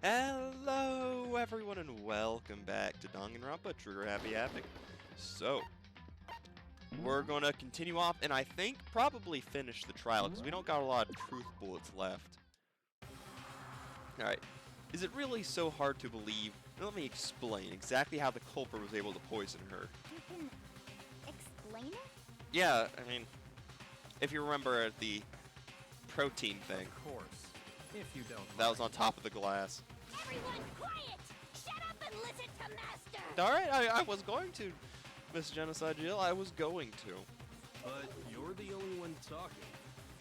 Hello everyone and welcome back to Danganronpa, Trigger Happy Havoc. So, we're gonna continue off and I think probably finish the trial because we don't got a lot of truth bullets left. Alright, is it really so hard to believe? Let me explain exactly how the culprit was able to poison her. You can explain it? Yeah, I mean, if you remember the protein thing. Of course, if you don't That was mind. on top of the glass. Everyone quiet! Shut up and listen to Master! Alright, I was going to, Miss Genocide Jill, I was going to. But you're the only one talking.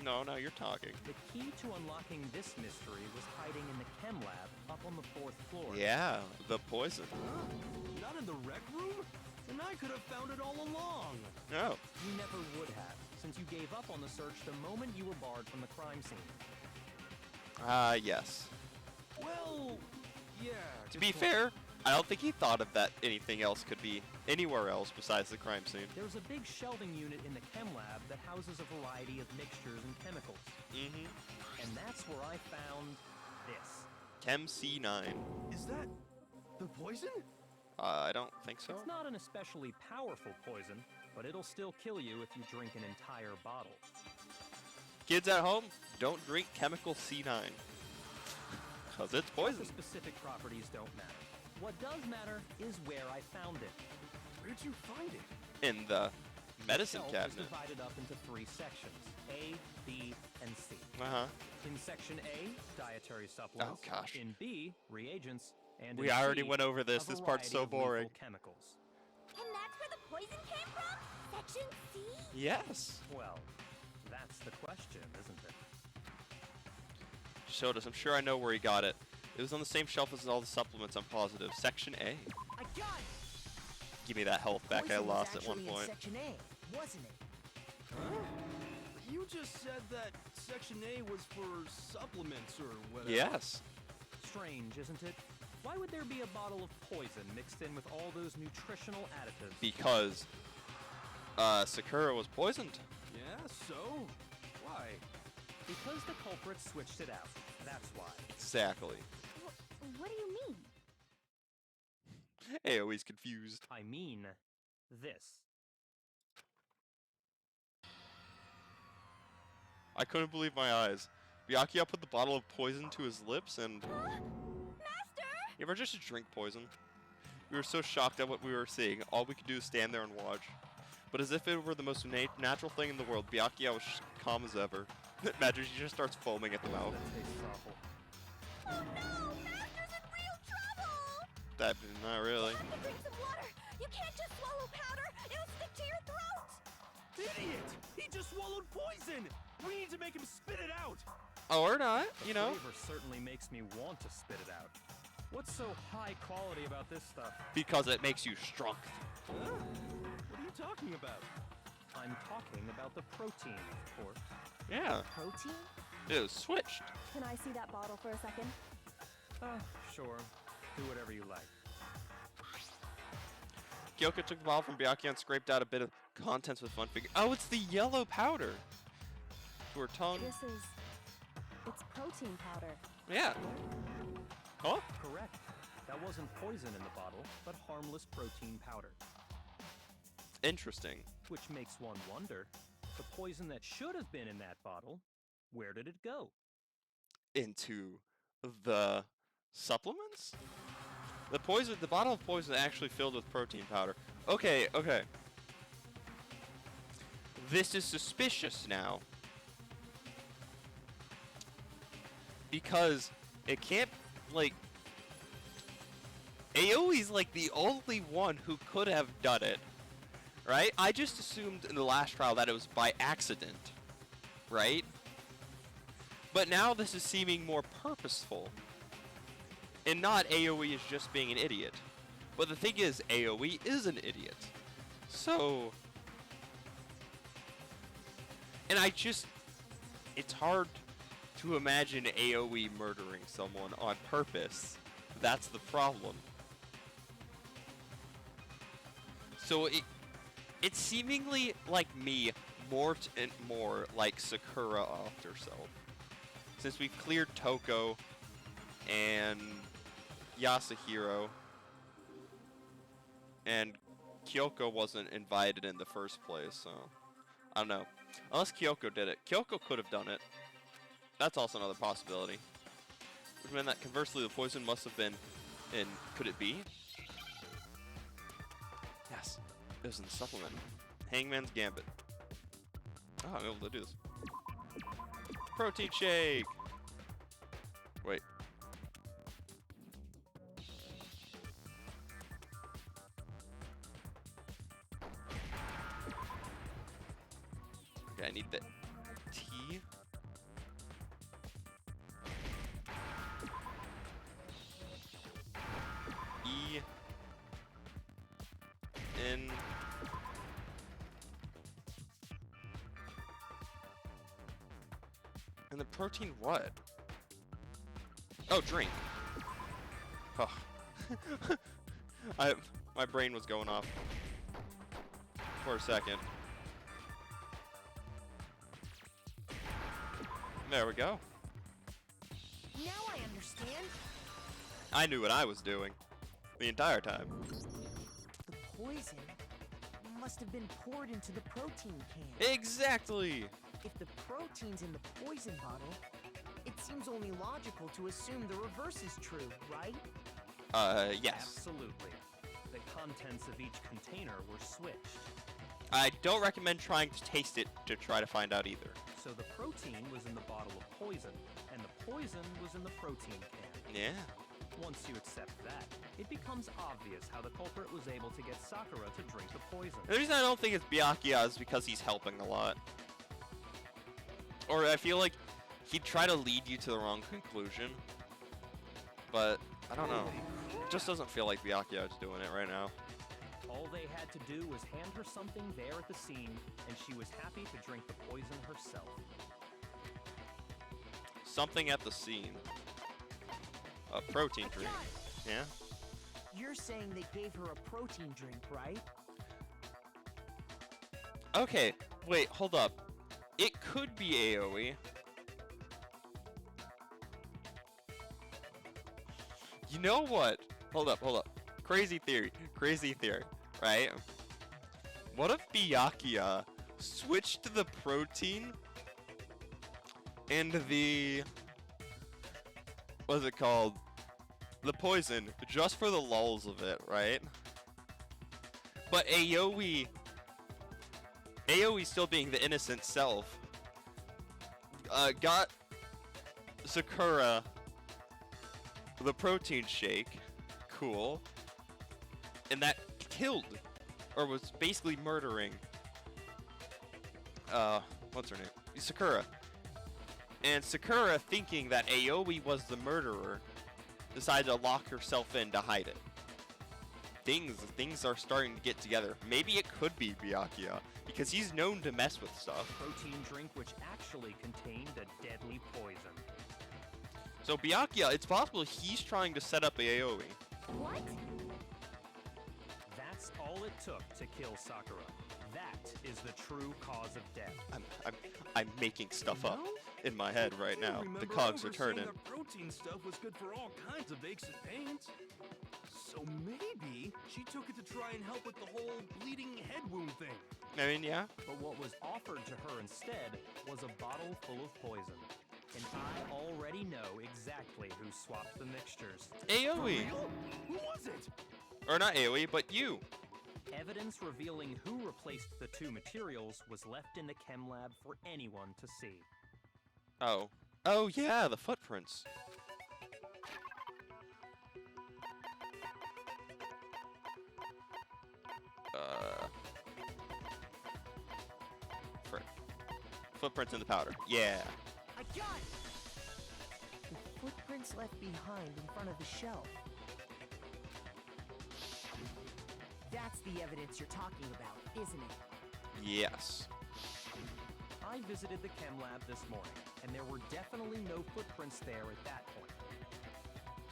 No, you're talking. The key to unlocking this mystery was hiding in the chem lab up on the 4th floor. Yeah, the poison. Not in the rec room? And I could have found it all along. No. You never would have, since you gave up on the search the moment you were barred from the crime scene. Yes. Well, yeah. To be fair, I don't think he thought of that anything else could be anywhere else besides the crime scene. There's a big shelving unit in the chem lab that houses a variety of mixtures and chemicals. Mm-hmm. And that's where I found this. Chem C9. Is that the poison? I don't think so. It's not an especially powerful poison, but it'll still kill you if you drink an entire bottle. Kids at home, don't drink chemical C9. Because it's The poison. specific properties don't matter. What does matter is where I found it. Where'd you find it? In the medicine Shelf cabinet. is divided up into 3 sections, A, B, and C. Uh-huh. In section A, dietary supplements. Oh, gosh. In B, reagents. And We in already C, went over this. a This part's so variety of boring. lethal chemicals. And that's where the poison came from? Section C? Yes. Well, that's the question, isn't it? Showed us. I'm sure I know where he got it. It was on the same shelf as all the supplements, I'm positive. Section A. I got it! Give me that health back I Poison was lost at one actually in point. Section A, wasn't it? Huh? You just said that Section A was for supplements or whatever. Yes. Strange, isn't it? Why would there be a bottle of poison mixed in with all those nutritional additives? Because Sakura was poisoned. Yeah, so? Why? Because the culprit switched it out. That's why. Exactly. What do you mean? AoE's confused. I mean, this. I couldn't believe my eyes. Byakuya put the bottle of poison to his lips and... Master! You ever just drink poison? We were so shocked at what we were seeing, all we could do is stand there and watch. But as if it were the most natural thing in the world, Byakuya was calm as ever. Imagine she just starts foaming at the mouth. That tastes awful. Oh no! Master's in real trouble! That, not really. You have to drink some water! You can't just swallow powder! It'll stick to your throat! Idiot! He just swallowed poison! We need to make him spit it out! Or not, you know. Flavor certainly makes me want to spit it out. What's so high quality about this stuff? Because it makes you strong. Huh? What are you talking about? I'm talking about the protein, of course. Yeah, Protein? it was switched. Can I see that bottle for a second? Sure. Do whatever you like. Kyoka took the bottle from Byakuya and scraped out a bit of contents with one finger. Oh, it's the yellow powder. To her tongue. It's protein powder. Yeah. Huh? Correct. That wasn't poison in the bottle, but harmless protein powder. Interesting. Which makes one wonder, the poison that should have been in that bottle, where did it go? Into the supplements? The bottle of poison is actually filled with protein powder. Okay. This is suspicious now. Because it can't, like... Aoi's like the only one who could have done it. Right? I just assumed in the last trial that it was by accident. Right? But now this is seeming more purposeful. And not AoE is just being an idiot. But the thing is, AoE is an idiot. So... And it's hard to imagine AoE murdering someone on purpose. That's the problem. So it's seemingly like me morphed and more like Sakura off herself. Since we've cleared Toko and Yasuhiro. And Kyoko wasn't invited in the first place, so I don't know. Unless Kyoko did it. Kyoko could have done it. That's also another possibility. Which meant that conversely the poison must have been in, could it be? Yes, it was in the supplement. Hangman's Gambit. Oh, I'm able to do this. Protein shake! Wait. Okay, I need the T. E. N. And the protein what? Oh, drink. Oh. My brain was going off for a second. There we go. Now I understand. I knew what I was doing the entire time. The poison must have been poured into the protein can. Exactly. If the protein's in the poison bottle, it seems only logical to assume the reverse is true, right? Yes. Absolutely. The contents of each container were switched. I don't recommend trying to taste it to try to find out either. So the protein was in the bottle of poison, and the poison was in the protein can. Yeah. Once you accept that, it becomes obvious how the culprit was able to get Sakura to drink the poison. The reason I don't think it's Byakuya is because he's helping a lot. Or I feel like he'd try to lead you to the wrong conclusion. But, I don't know. It just doesn't feel like Byakuya is doing it right now. All they had to do was hand her something there at the scene, and she was happy to drink the poison herself. Something at the scene. A protein drink. Yeah? You're saying they gave her a protein drink, right? Okay, wait, hold up. It could be AoE. You know what? Hold up. Crazy theory, right? What if Byakuya switched the protein and the, what's it called? The poison, just for the lulls of it, right? But AoE still being the innocent self, got Sakura the protein shake, cool, and that killed, or was basically murdering, what's her name? Sakura. And Sakura, thinking that Aoi was the murderer, decided to lock herself in to hide it. Things are starting to get together. Maybe it could be Byakuya, because he's known to mess with stuff. Protein drink which actually contained a deadly poison. So Byakuya, it's possible he's trying to set up Aoi. What? That's all it took to kill Sakura. That is the true cause of death. I'm making stuff up in my head right I now. remember The cogs are overseeing turning. that protein stuff was good for all kinds of aches and pains. So maybe she took it to try and help with the whole bleeding head wound thing. I mean, yeah. But what was offered to her instead was a bottle full of poison. And I already know exactly who swapped the mixtures. Aoi! Real? Who was it? Or not Aoi, but you. Evidence revealing who replaced the two materials was left in the chem lab for anyone to see. Oh. Oh yeah, the footprints. Frick. Footprints in the powder. Yeah. I got it! The footprints left behind in front of the shelf. That's the evidence you're talking about, isn't it? Yes. I visited the chem lab this morning, and there were definitely no footprints there at that point.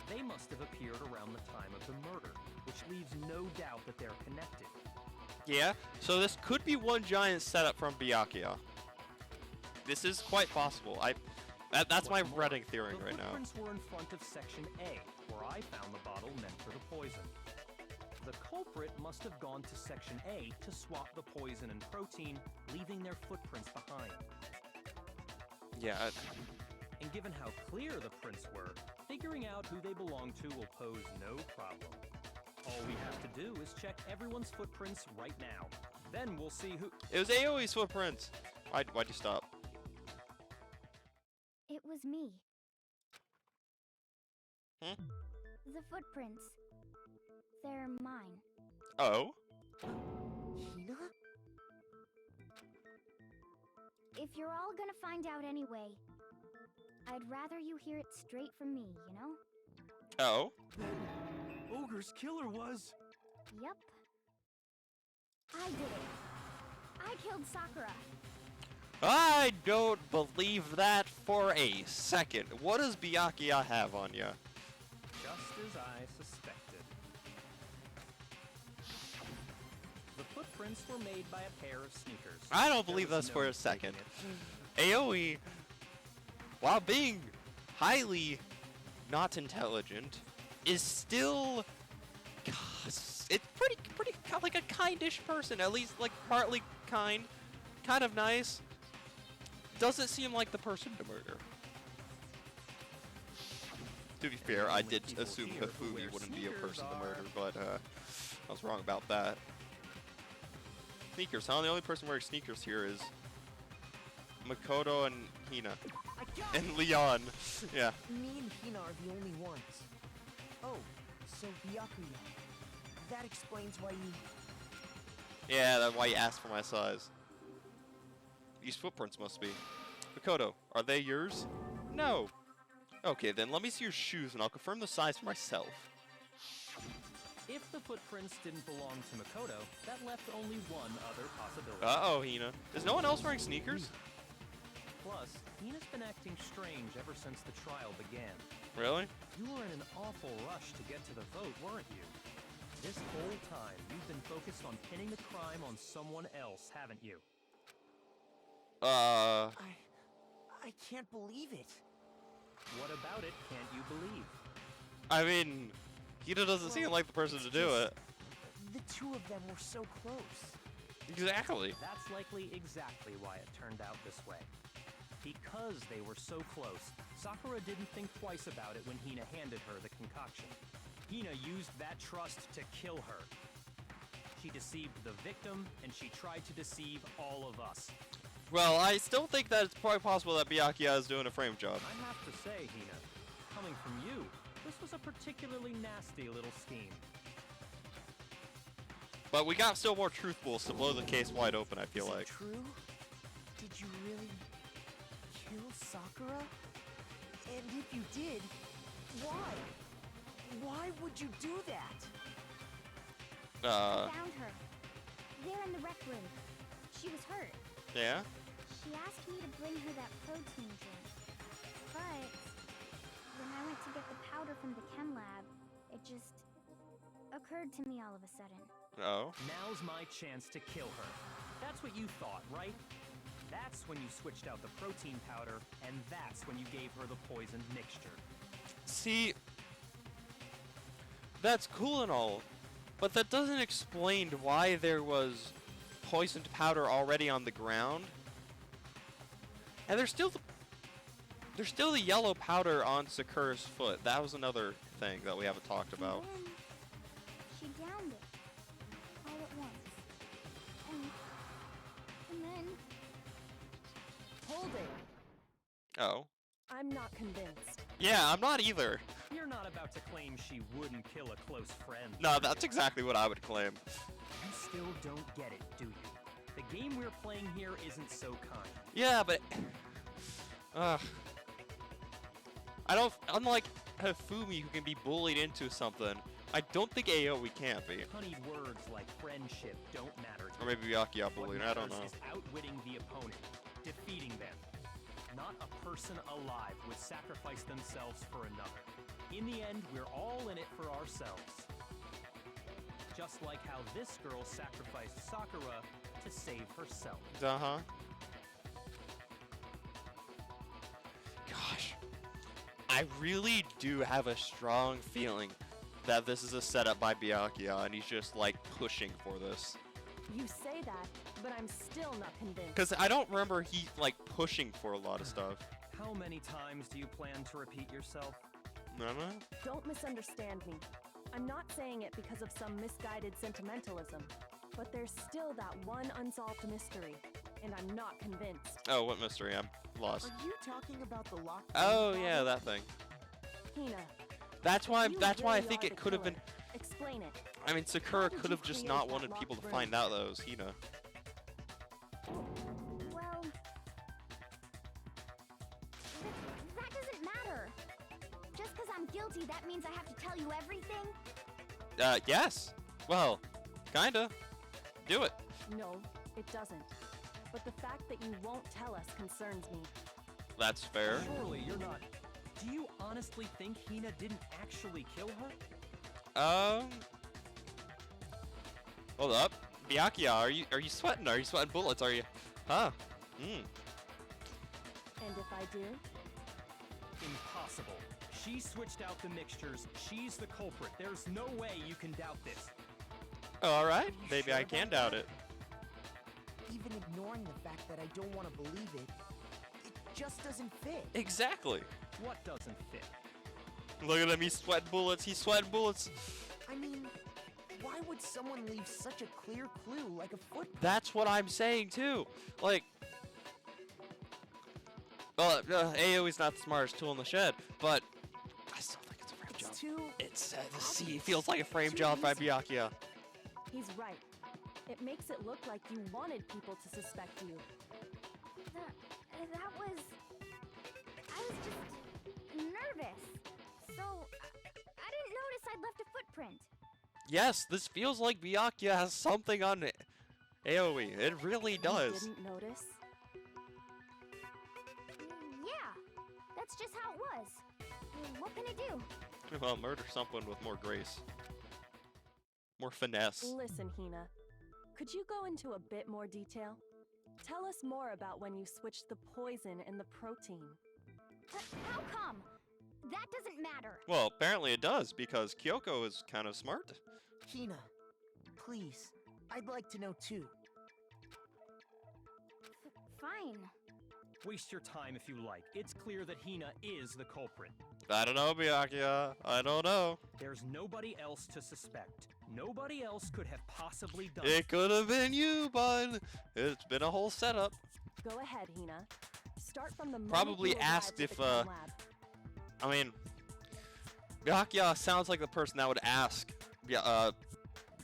They must have appeared around the time of the murder, which leaves no doubt that they're connected. Yeah, so this could be one giant setup from Byakuya. This is quite possible. That's my What's more, running theory the right now. footprints were in front of Section A, where where I found the bottle meant for the poison. The culprit must have gone to Section A to swap the poison and protein, leaving their footprints behind. Yeah. And given how clear the prints were, figuring out who they belong to will pose no problem. All we have to do is check everyone's footprints right now. Then we'll see who... It was AoE's footprints. Why'd you stop? It was me. Hmm? The footprints. They're mine. Oh? Hina? If you're all gonna find out anyway, I'd rather you hear it straight from me, you know? Oh? Ogre's killer was... Yep. I did it. I killed Sakura. I don't believe that for a second. What does Byakuya have on ya? Just as I suspected. The footprints were made by a pair of sneakers. I don't There believe was this no for a mistaking second. it. AoE, while being highly not intelligent, is still... It's pretty like a kindish person, at least like partly kind, kind of nice. Doesn't seem like the person to murder. To be fair, I did People assume here who Hifumi wear wouldn't be a sneakers person to are- murder, but I was wrong about that. Sneakers, huh? The only person wearing sneakers here is Makoto and Hina. I got And Leon. Yeah. Me and Hina are the only ones. Oh, so Byakuya. That explains why you... Yeah, that's why you asked for my size. These footprints must be. Makoto, are they yours? No. Okay, then let me see your shoes and I'll confirm the size for myself. If the footprints didn't belong to Makoto, that left only one other possibility. Uh-oh, Hina. Is no one else wearing sneakers? Plus, Hina's been acting strange ever since the trial began. Really? You were in an awful rush to get to the vote, weren't you? This whole time, you've been focused on pinning the crime on someone else, haven't you? I can't believe it. What about it can't you believe? I mean, Hina doesn't seem like the person to do it. The two of them were so close. Exactly. That's likely exactly why it turned out this way. Because they were so close, Sakura didn't think twice about it when Hina handed her the concoction. Hina used that trust to kill her. She deceived the victim, and she tried to deceive all of us. Well, I still think that it's probably possible that Byakuya is doing a frame job. I have to say, Hina, coming from you, this was a particularly nasty little scheme. But we got still more truth balls to blow the case wide open, I feel Is it like. true? Did you really kill Sakura? And if you did, why? Why would you do that? I found her. There in the rec room. She was hurt. Yeah? She asked me to bring her that protein drink. But when I went to get the powder from the chem lab, it just occurred to me all of a sudden. Oh. Now's my chance to kill her. That's what you thought, right? That's when you switched out the protein powder, and that's when you gave her the poisoned mixture. See, that's cool and all, but that doesn't explain why there was poisoned powder already on the ground. And there's still the yellow powder on Sakura's foot. That was another thing that we haven't talked about. And then she downed it all at once. And then Hold it. Oh. I'm not convinced. Yeah, I'm not either. You're not about to claim she wouldn't kill a close friend. No, that's exactly what I would claim. You still don't get it, do you? The game we're playing here isn't so kind. Yeah, but I don't. Unlike Hifumi, who can be bullied into something, I don't think AoE can't be. Honeyed words like friendship don't matter to Or maybe Byakuya What bullied. I don't matters know. is outwitting the opponent, defeating them. Not a person alive would sacrifice themselves for another. In the end, we're all in it for ourselves. Just like how this girl sacrificed Sakura to save herself. Uh-huh. Gosh. I really do have a strong feeling that this is a setup by Byakuya, and he's just like pushing for this. You say that, but I'm still not convinced. Because I don't remember he like pushing for a lot of stuff. How many times do you plan to repeat yourself? Mama? Don't misunderstand me. I'm not saying it because of some misguided sentimentalism, but there's still that one unsolved mystery, and I'm not convinced. Oh, what mystery? I'm lost. Are you talking about the locked Oh room yeah, problem? that thing. Hina, That's why. you That's why I really think are it the could have been. killer. Explain it. I mean, How Sakura did could you have just create not that wanted people to locked find room? out that it was Hina. Well, that doesn't matter. Just because I'm guilty, that means I have to tell you everything? Yes. Well, kinda. Do it. No, it doesn't. But the fact that you won't tell us concerns me. That's fair. Surely you're not. Do you honestly think Hina didn't actually kill her? Hold up. Byakuya, are you sweating? Are you sweating bullets? Are you? Huh? Hmm. And if I do? Impossible. She switched out the mixtures. She's the culprit. There's no way you can doubt this. Oh, all right. you Maybe sure I can about doubt that? it. Even ignoring the fact that I don't want to believe it, it just doesn't fit. Exactly. What doesn't fit? Look at him. He's sweating bullets. He's sweating bullets. I mean, why would someone leave such a clear clue like a footprint? That's what I'm saying too. Like, well, AoE's not the smartest tool in the shed, but I still think it's a frame job. It's too... It's the sea feels like a frame job by Byakuya. He's right. It makes it look like you wanted people to suspect you. That was... I was just nervous. So, I didn't notice I'd left a footprint. Yes, this feels like Byakuya has something on it. AoE. It really You does. didn't notice? Yeah, that's just how it was. What can I do? Well, murder someone with more grace. More finesse. Listen, Hina. Could you go into a bit more detail? Tell us more about when you switched the poison and the protein. How come? That doesn't matter. Well, apparently it does, because Kyoko is kind of smart. Hina, please, I'd like to know too. Fine. Waste your time if you like. It's clear that Hina is the culprit. I don't know, Byakuya. I don't know. There's nobody else to suspect. Nobody else could have possibly done It could have been you, bud. It's been a whole setup. Go ahead, Hina. Start from the moment Probably you arrived asked at the if, chem lab. I mean, Byakuya sounds like the person that would ask,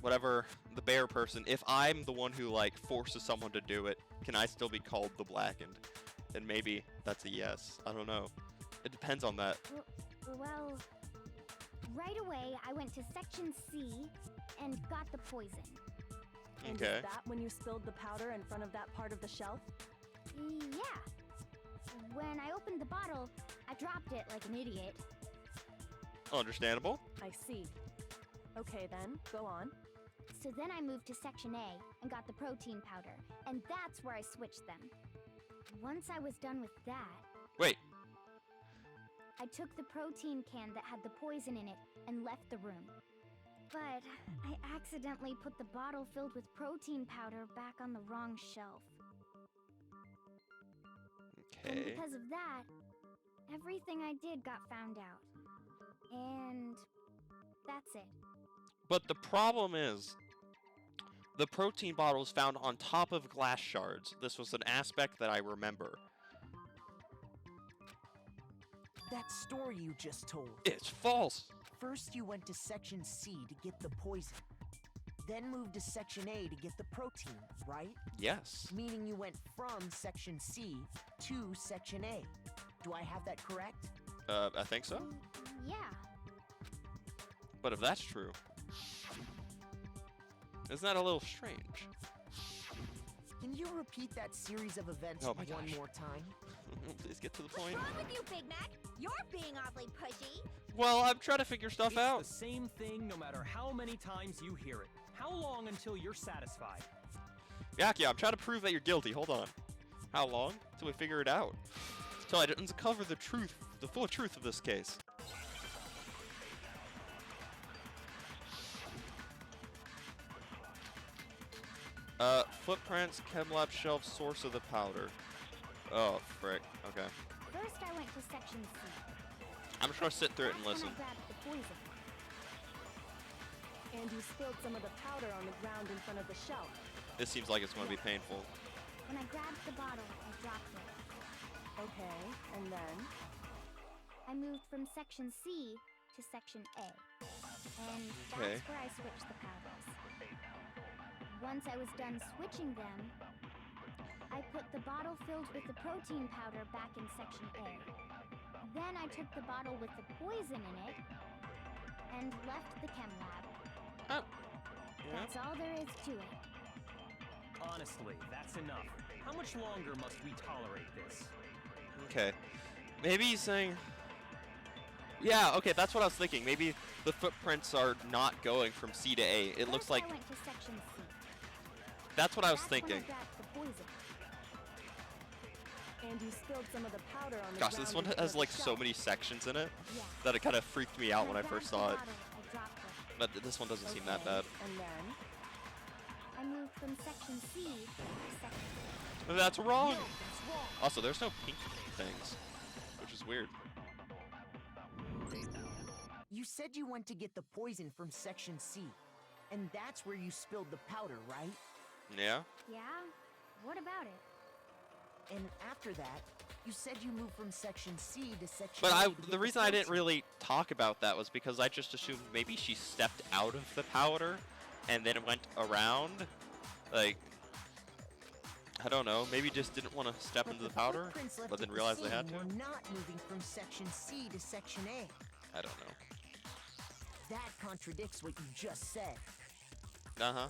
whatever, the bear person, if I'm the one who, like, forces someone to do it, can I still be called the Blackened? And maybe that's a yes. I don't know. It depends on that. Well, right away I went to Section C and got the poison. And Okay. is that when you spilled the powder in front of that part of the shelf? Yeah. When I opened the bottle, I dropped it like an idiot. Understandable. I see. Okay then, go on. So then I moved to Section A and got the protein powder, and that's where I switched them. Once I was done with that, Wait. I took the protein can that had the poison in it and left the room. But I accidentally put the bottle filled with protein powder back on the wrong shelf. And Okay. because of that, everything I did got found out. And that's it. But the problem is, the protein bottle is found on top of glass shards. This was an aspect that I remember. That story you just told. It's false. First you went to Section C to get the poison. Then moved to Section A to get the protein, right? Yes. Meaning you went from Section C to Section A. Do I have that correct? I think so. Yeah. But if that's true, isn't that a little strange? Can you repeat that series of events Oh my one gosh. more time? Please get to the What's point. wrong with you, Big Mac? You're being awfully pushy. Well, I'm trying to figure stuff It's out. the same thing no matter how many times you hear it. How long until you're satisfied? Byakuya, I'm trying to prove that you're guilty. Hold on. How long? Till we figure it out. Till I uncover the truth, the full truth of this case. Footprints, chem lab shelf, source of the powder. Oh, frick. Okay. First, I went to section C. I'm just gonna sit through it and That's listen. when I grabbed the poison. And you spilled some of the powder on the ground in front of the shelf. This seems like it's gonna be painful. When I grabbed the bottle, I dropped it. Okay, and then? I moved from section C to section A. And Okay. that's where I switched the powders. Once I was done switching them, I put the bottle filled with the protein powder back in section A. Then I took the bottle with the poison in it and left the chem lab. Oh. Yeah. That's all there is to it. Honestly, that's enough. How much longer must we tolerate this? Okay. Maybe he's saying... Yeah, okay, that's what I was thinking. Maybe the footprints are not going from C to A. It looks First, like... I went to section C. That's what I was That's when thinking. I grabbed the poison. And you spilled some of the powder on the Gosh, ground this one in front has of the like so shelf. many sections in it Yeah. that it kind of freaked me out when I first saw it. I dropped it. But this one doesn't seem that Okay, bad. And then? I moved from section C to section That's wrong! No, that's wrong. Also, there's no pink things, which is weird. You said you went to get the poison from section C, and that's where you spilled the powder, right? Yeah? Yeah? What about it? And after that, you said you moved from section C to section But A to get the reason I didn't protein. really talk about that was because I just assumed maybe she stepped out of the powder and then went around. Like, I don't know, maybe just didn't want to step But into the the powder, footprints left but then it the realized they had same. to. We're not moving from section C to section A. I don't know. That contradicts what you just said. Uh-huh.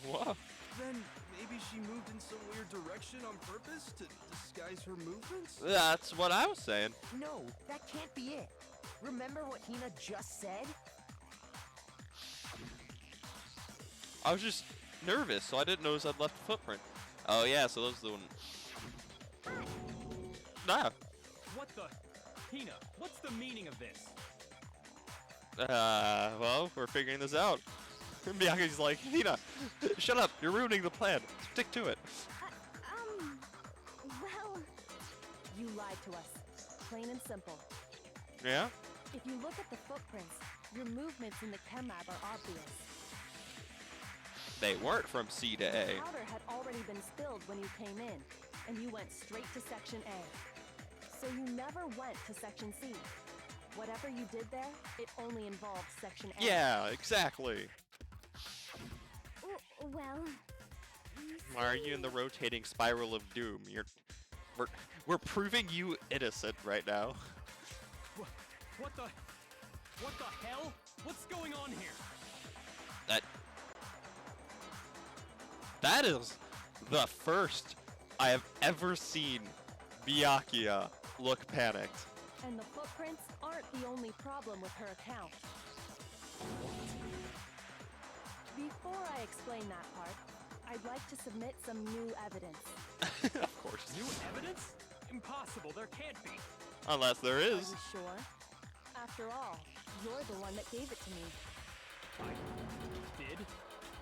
Whoa. Then maybe she moved in some weird direction on purpose to disguise her movements? That's what I was saying. No, that can't be it. Remember what Hina just said? I was just nervous, so I didn't notice I'd left a footprint. Oh yeah, so those are the one. Nah. What the? Hina, what's the meaning of this? Well, we're figuring this out. Miyagi's like, Hina, shut up, you're ruining the plan. Stick to it. Well, You lied to us. Plain and simple. Yeah? If you look at the footprints, your movements in the chem lab are obvious. They weren't from C to The A. powder had already been spilled when you came in, and you went straight to section A. So you never went to section C. Whatever you did there, it only involved section A. Yeah, exactly. well. Why are you in the rotating spiral of doom? We're proving you innocent right now. What the hell? What's going on here? That is the first I have ever seen Byakuya look panicked. And the footprints aren't the only problem with her account. Before I explain that part, I'd like to submit some new evidence. Of course. New evidence? Impossible, there can't be. Unless there Are is. you sure? After all, you're the one that gave it to me. I did?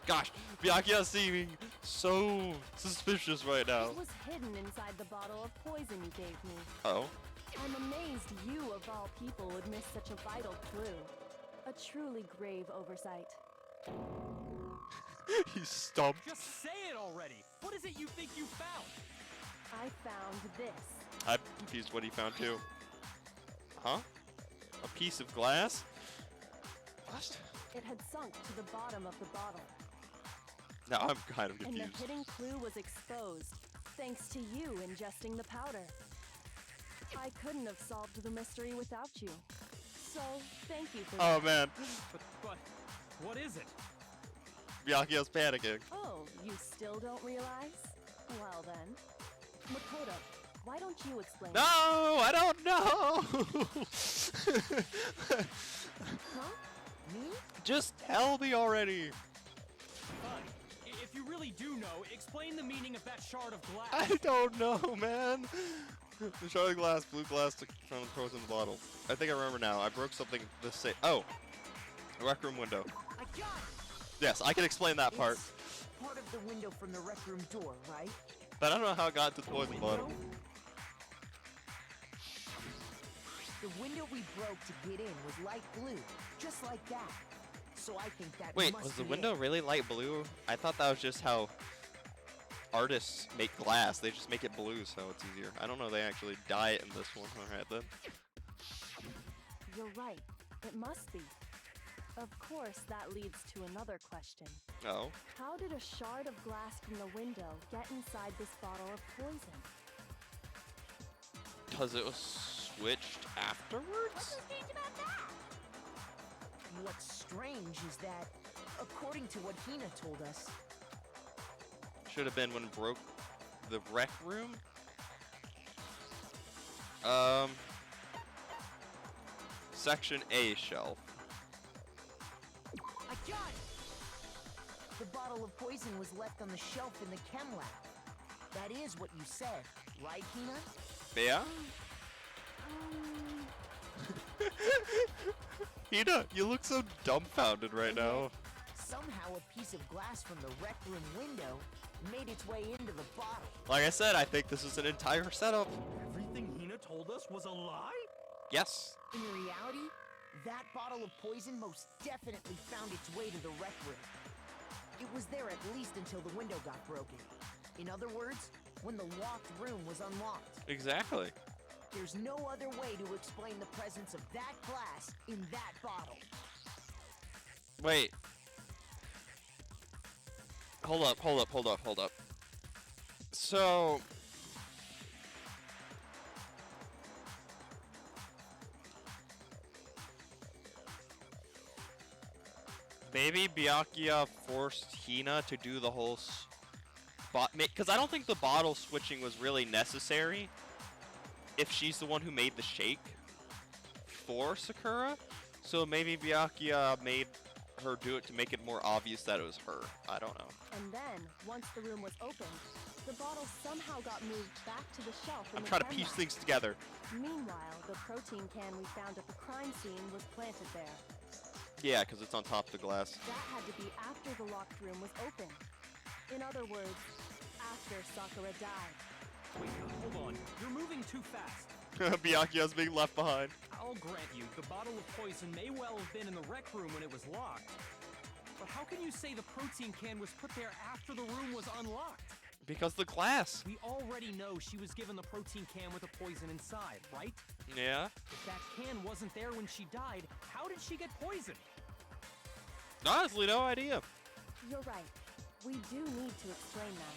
Gosh, Byakuya's seeming so suspicious right now. It was hidden inside the bottle of poison you gave me. Oh. I'm amazed you, of all people, would miss such a vital clue. A truly grave oversight. He's stumped. Just say it already! What is it you think you found? I found this. I'm confused what he found too. Huh? A piece of glass? What? It had sunk to the bottom of the bottle. Now I'm kind of And the confused. hidden clue was exposed, thanks to you ingesting the powder. I couldn't have solved the mystery without you. So, thank you for Oh that. man, But, what is it? Byakuya's panicking. Oh, you still don't realize? Well then. Makoto, why don't you explain? No, I don't know. Huh? Me? Just tell me already. Fine. If you really do know, explain the meaning of that shard of glass. I don't know, man. The shard of glass, blue glass, found the poison in the bottle. I think I remember now. I broke something the same. Oh, a rec room window. I got it! Yes, I can explain that part. It's part of the window from the rec room door, right? But I don't know how it got to the poison bottle. The window we broke to get in was light blue, just like that. So I think that Wait, must was the be window it. really light blue? I thought that was just how artists make glass. They just make it blue so it's easier. I don't know they actually dye it in this one. Alright then. You're right. It must be. Of course, that leads to another question. Oh. How did a shard of glass from the window get inside this bottle of poison? Because it was switched What's afterwards? so strange about that? What's strange is that, according to what Hina told us, Should have been when it broke the rec room. Section A shelf. I got it! The bottle of poison was left on the shelf in the chem lab. That is what you said, right, Hina? Yeah? Hina, you look so dumbfounded right now. Somehow a piece of glass from the rec room window made its way into the bottle. Like I said, I think this is an entire setup. Everything Hina told us was a lie? Yes. In reality, that bottle of poison most definitely found its way to the rec room. It was there at least until the window got broken. In other words, when the locked room was unlocked. Exactly. There's no other way to explain the presence of that glass in that bottle. Wait. Hold up. So... maybe Byakuya forced Hina to do the whole spot... because I don't think the bottle switching was really necessary if she's the one who made the shake for Sakura. So maybe Byakuya made her do it to make it more obvious that it was her. I don't know. And then, once the room was opened, the bottle somehow got moved back to the shelf in I'm the trying to chem piece lab. things together. Meanwhile, the protein can we found at the crime scene was planted there. Yeah, because it's on top of the glass. That had to be after the locked room was opened. In other words, after Sakura died. Wait, hold on. You're moving too fast. Byakuya's being left behind. I'll grant you, the bottle of poison may well have been in the rec room when it was locked. But how can you say the protein can was put there after the room was unlocked? Because the glass. We already know she was given the protein can with the poison inside, right? Yeah. If that can wasn't there when she died, how did she get poisoned? Honestly, no idea. You're right. We do need to explain that.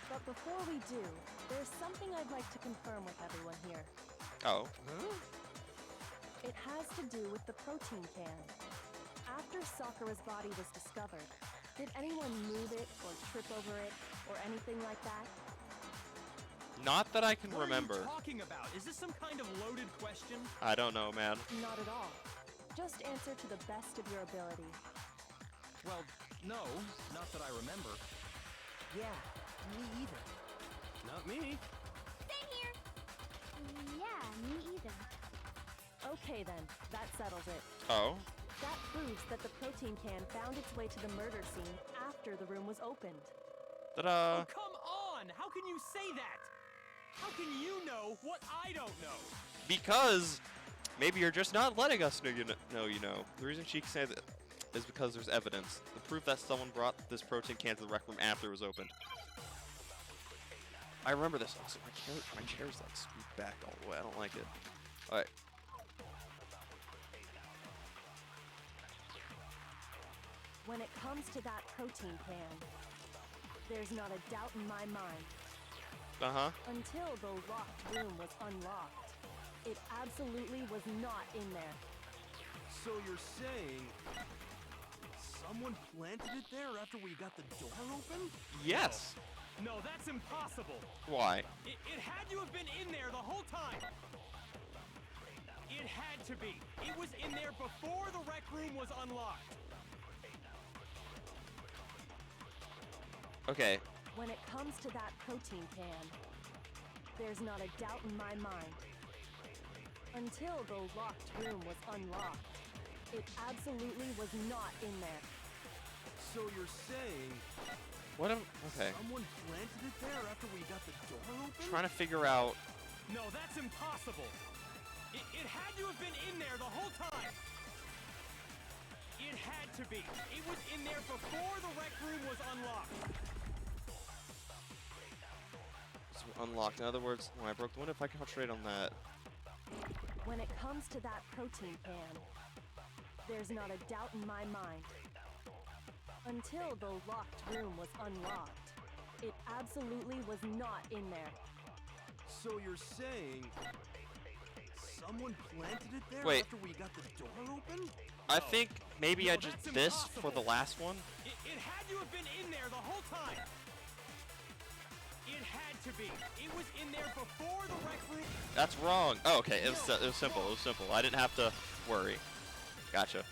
But before we do, there's something I'd like to confirm with everyone here. Oh. Huh? It has to do with the protein can. After Sakura's body was discovered, did anyone move it or trip over it or anything like that? Not that I can What remember. are you talking about? Is this some kind of loaded question? I don't know, man. Not at all. Just answer to the best of your ability. Well, no, not that I remember. Yeah, me either. Not me. Same here. Yeah, me either. Okay then, that settles it. Oh. That proves that the protein can found its way to the murder scene after the room was opened. Ta-da. Oh, come on! How can you say that? How can you know what I don't know? Because maybe you're just not letting us know you know. The reason she can say that is because there's evidence. The proof that someone brought this protein can to the rec room after it was opened. I remember this also. My chair's like scooped back all the way. I don't like it. Alright. When it comes to that protein can, there's not a doubt in my mind. Uh-huh. Until the locked room was unlocked, it absolutely was not in there. So you're saying someone planted it there after we got the door open? Yes. No, that's impossible. Why? It had to have been in there the whole time. It had to be. It was in there before the rec room was unlocked. Okay. When it comes to that protein can, there's not a doubt in my mind. Until the locked room was unlocked, It absolutely was not in there. So you're saying What am... Okay. someone planted it there after we got the door open? Trying to figure out... No, that's impossible. It had to have been in there the whole time. It had to be. It was in there before the rec room was unlocked. It's unlocked. In other words, when I broke the window, if I concentrate on that... When it comes to that protein can, there's not a doubt in my mind. Until the locked room was unlocked, it absolutely was not in there. So you're saying someone planted it there Wait. after we got the door open? I think maybe No, I just that's this for the impossible. last one. It had to have been in there the whole time. It had to be. It was in there before the rec room. That's wrong. Oh, okay. It was simple. It was simple. I didn't have to worry. Gotcha.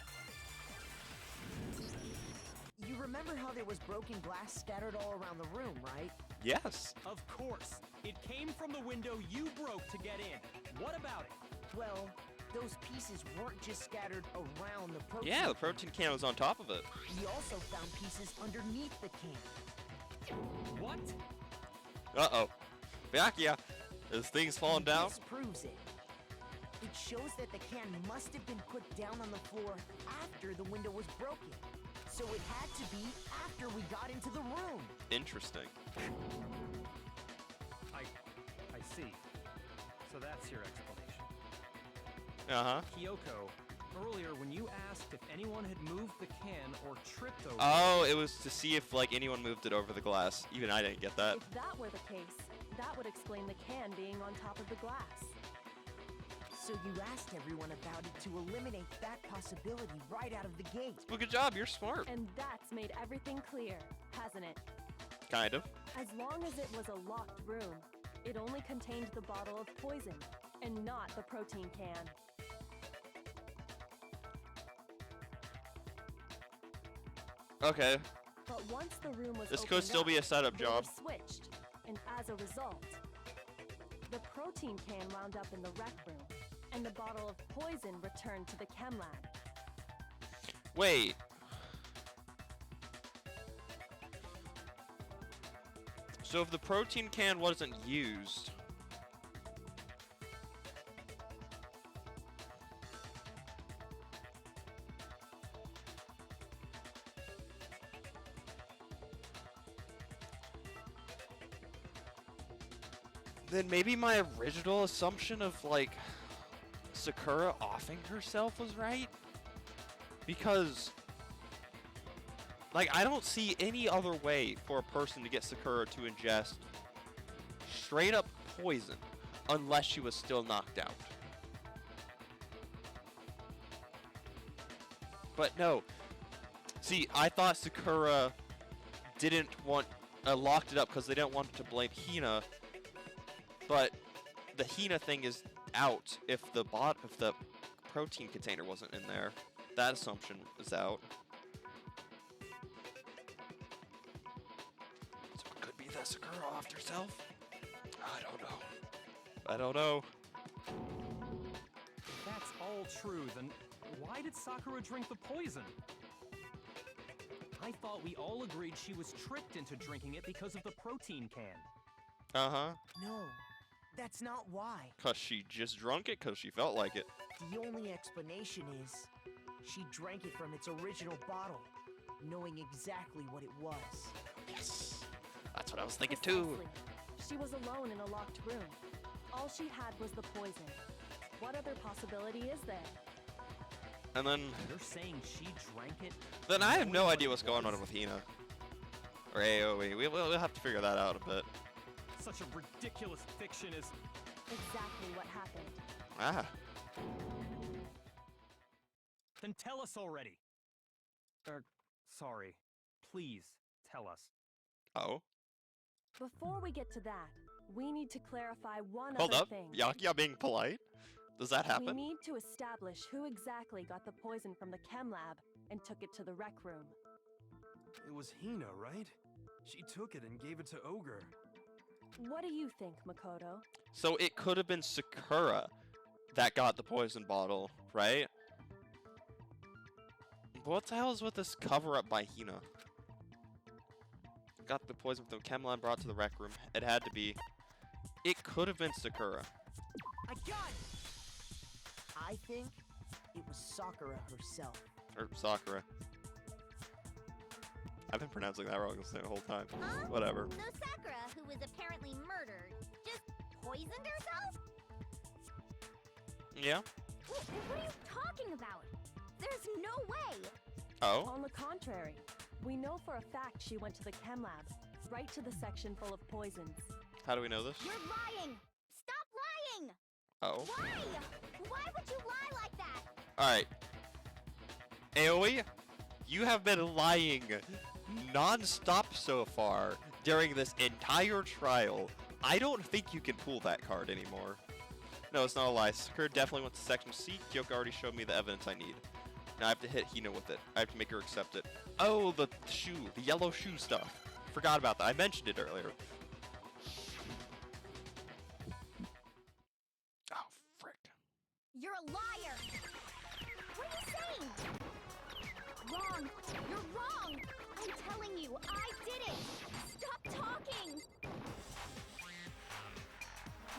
You remember how there was broken glass scattered all around the room, right? Yes. Of course. It came from the window you broke to get in. What about it? Well, those pieces weren't just scattered around the protein. Yeah, the protein can was on top of it. We also found pieces underneath the can. What? Uh-oh. Byakuya, is things falling down? This proves it. It shows that the can must have been put down on the floor after the window was broken. So it had to be after we got into the room. Interesting. I see. So that's your explanation. Uh-huh. Kyoko, earlier when you asked if anyone had moved the can or tripped over Oh, it was to see if, like, anyone moved it over the glass. Even I didn't get that. If that were the case, that would explain the can being on top of the glass. So you asked everyone about it to eliminate that possibility right out of the gate. Well, good job. You're smart. And that's made everything clear, hasn't it? Kind of. As long as it was a locked room, it only contained the bottle of poison, and not the protein can. Okay. But once the room was This could opened still be a up, setup they job. were switched, and as a result, the protein can wound up in the rec room, and the bottle of poison returned to the chem lab. Wait. So if the protein can wasn't used... then maybe my original assumption of, like, Sakura offing herself was right? Because, like, I don't see any other way for a person to get Sakura to ingest straight up poison unless she was still knocked out. But no. See, I thought Sakura didn't want, locked it up because they didn't want to blame Hina. But the Hina thing is out if the protein container wasn't in there. That assumption is out. So it could be that Sakura offed herself? I don't know. I don't know. If that's all true, then why did Sakura drink the poison? I thought we all agreed she was tricked into drinking it because of the protein can. Uh-huh. No, that's not why. Because she just drunk it because she felt like it. The only explanation is she drank it from its original bottle, knowing exactly what it was. Yes. That's what I was thinking too. Precisely. She was alone in a locked room. All she had was the poison. What other possibility is there? And then You're saying she drank it? I have knowing no what idea it what's going on was? with Hina. Or AoE. We'll have to figure that out a bit. Such a ridiculous fiction is... Exactly what happened. Ah. Then tell us already. Sorry. Please, tell us. Oh. Before we get to that, we need to clarify one Hold other up. thing. Yakuya being polite? Does that We happen? need to establish who exactly got the poison from the chem lab and took it to the rec room. It was Hina, right? She took it and gave it to Ogre. What do you think, Makoto? So it could have been Sakura that got the poison bottle, right? What the hell is with this cover-up by Hina? Got the poison from the chem lab, brought to the rec room. It had to be. It could have been Sakura. I got it! I think it was Sakura herself. Or Sakura. I've been pronouncing that wrong the whole time. Whatever. So Sakura, who was apparently murdered, just poisoned herself? Yeah. What are you talking about? There's no way! Oh? On the contrary, we know for a fact she went to the chem lab, right to the section full of poisons. How do we know this? You're lying! Stop lying! Oh. Why? Why would you lie like that? Alright. Aoi, you have been lying non-stop so far during this entire trial. I don't think you can pull that card anymore. No, it's not a lie. Sakura definitely went to section C. Kyoko already showed me the evidence I need. Now I have to hit Hina with it. I have to make her accept it. Oh, the shoe. The yellow shoe stuff. Forgot about that. I mentioned it earlier. Oh, frick. You're a liar! What are you saying? Wrong! You're wrong! I'm telling you, I did it! Stop talking!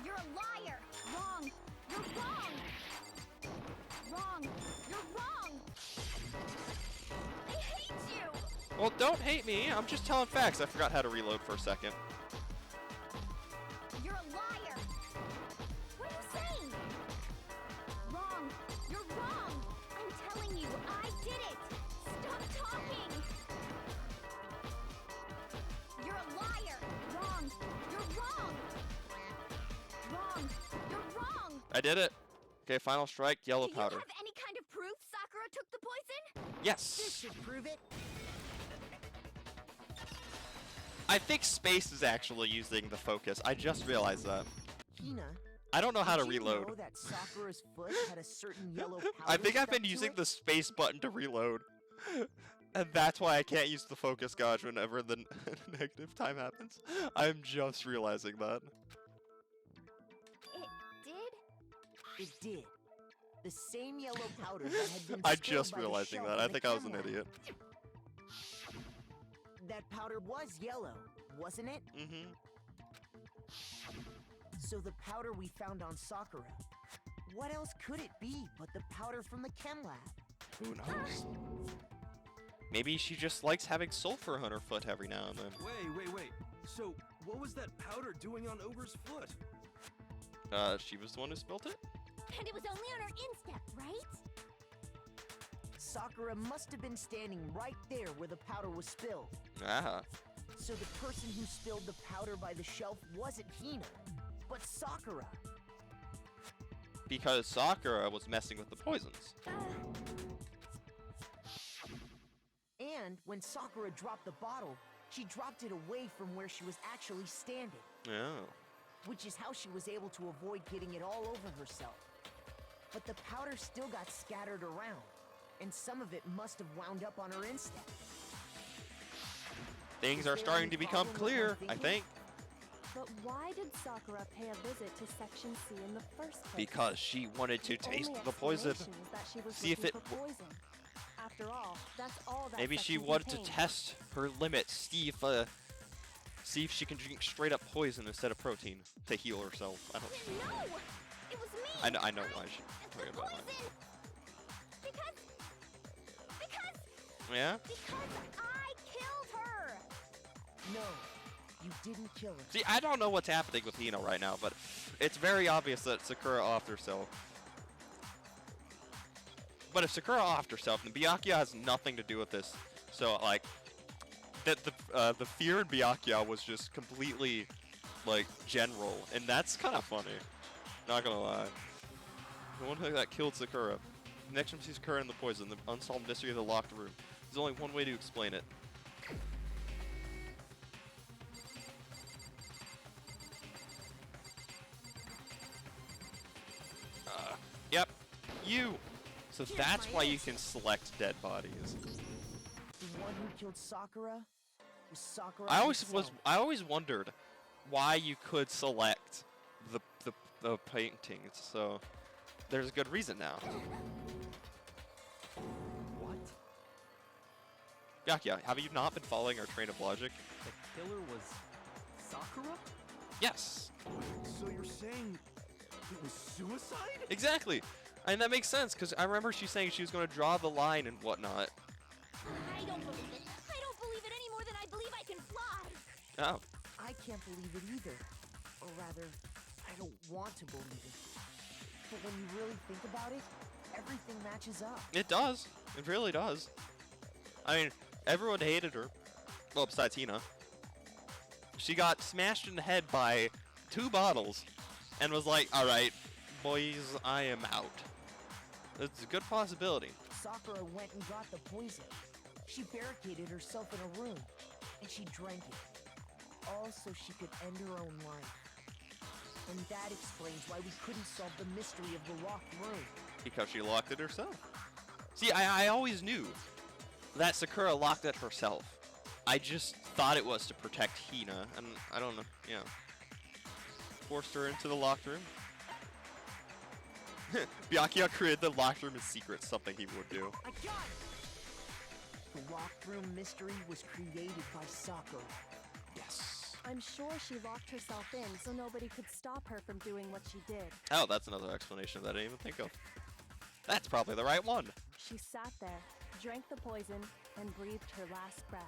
You're a liar! Wrong! You're wrong! Wrong! You're wrong! I hate you! Well, don't hate me. I'm just telling facts. I forgot how to reload for a second. You're a liar! What are you saying? Wrong! You're wrong! I'm telling you, I did it! Stop talking! You're a liar! Wrong! You're wrong! Wrong! You're wrong! I did it. Okay, final strike, yellow Do powder. you have any kind of proof Sakura took the poison? This Yes! should prove it. I think Space is actually using the focus. I just realized that. Hina, I don't know how to did you reload. know that Sakura's foot had a certain yellow powder I think I've stuck been to using it? the space button to reload. And that's why I can't use the focus gauge whenever the negative time happens. I'm just realizing that. It did? It did. The same yellow powder that had been I'm spilled just by the realizing shelf that. in I the think I was chem an lab. idiot. That powder was yellow, wasn't it? Mm-hmm. So the powder we found on Sakura, what else could it be but the powder from the chem lab? Who knows? Maybe she just likes having sulfur on her foot every now and then. Wait. So, what was that powder doing on Ober's foot? She was the one who spilled it? And it was only on her instep, right? Sakura must have been standing right there where the powder was spilled. Ah. So the person who spilled the powder by the shelf wasn't Hina, but Sakura. Because Sakura was messing with the poisons. And when Sakura dropped the bottle, she dropped it away from where she was actually standing, Oh. which is how she was able to avoid getting it all over herself. But the powder still got scattered around, and some of it must have wound up on her instep. Things Is are there starting any to become problem with my clear, I thinking? think. But why did Sakura pay a visit to Section C in the first place? Because she wanted to The taste only the poison. explanation is that she was See if looking it for poison. After all, that's all that Maybe she section wanted to contained. test her limits, see if she can drink straight up poison instead of protein to heal herself. I don't. No! It was me! I know why she's The talking about that. poison! Because Yeah. I killed her! No, you didn't kill her. See, I don't know what's happening with Hino right now, but it's very obvious that Sakura offed herself. But if Sakura offed herself, then Byakuya has nothing to do with this. So like, the fear in Byakuya was just completely like general, and that's kind of funny. Not gonna lie. The one thing that killed Sakura. Next time sees Sakura in the poison, the unsolved mystery of the locked room. There's only one way to explain it. Yep, you. So Here's that's my why you answer. can select dead bodies. The one who killed Sakura was Sakura I herself. always wondered why you could select the paintings. So there's a good reason now. What? Byakuya, have you not been following our train of logic? The killer was Sakura? Yes. So you're saying it was suicide? Exactly. And that makes sense, because I remember she saying she was going to draw the line and whatnot. I don't believe it. I don't believe it any more than I believe I can fly. Oh. I can't believe it either. Or rather, I don't want to believe it. But when you really think about it, everything matches up. It does. It really does. I mean, everyone hated her. Well, besides Hina. She got smashed in the head by 2 bottles and was like, alright, boys, I am out. It's a good possibility. Sakura went and got the poison. She barricaded herself in a room, and she drank it. All so she could end her own life. And that explains why we couldn't solve the mystery of the locked room. Because she locked it herself. See, I always knew that Sakura locked it herself. I just thought it was to protect Hina, and I don't know, yeah. Forced her into the locked room. Byakuya created the locked room in secret, something he would do. I got it! The locked room mystery was created by Sakura. Yes. I'm sure she locked herself in so nobody could stop her from doing what she did. Oh, that's another explanation that I didn't even think of. That's probably the right one. She sat there, drank the poison, and breathed her last breath.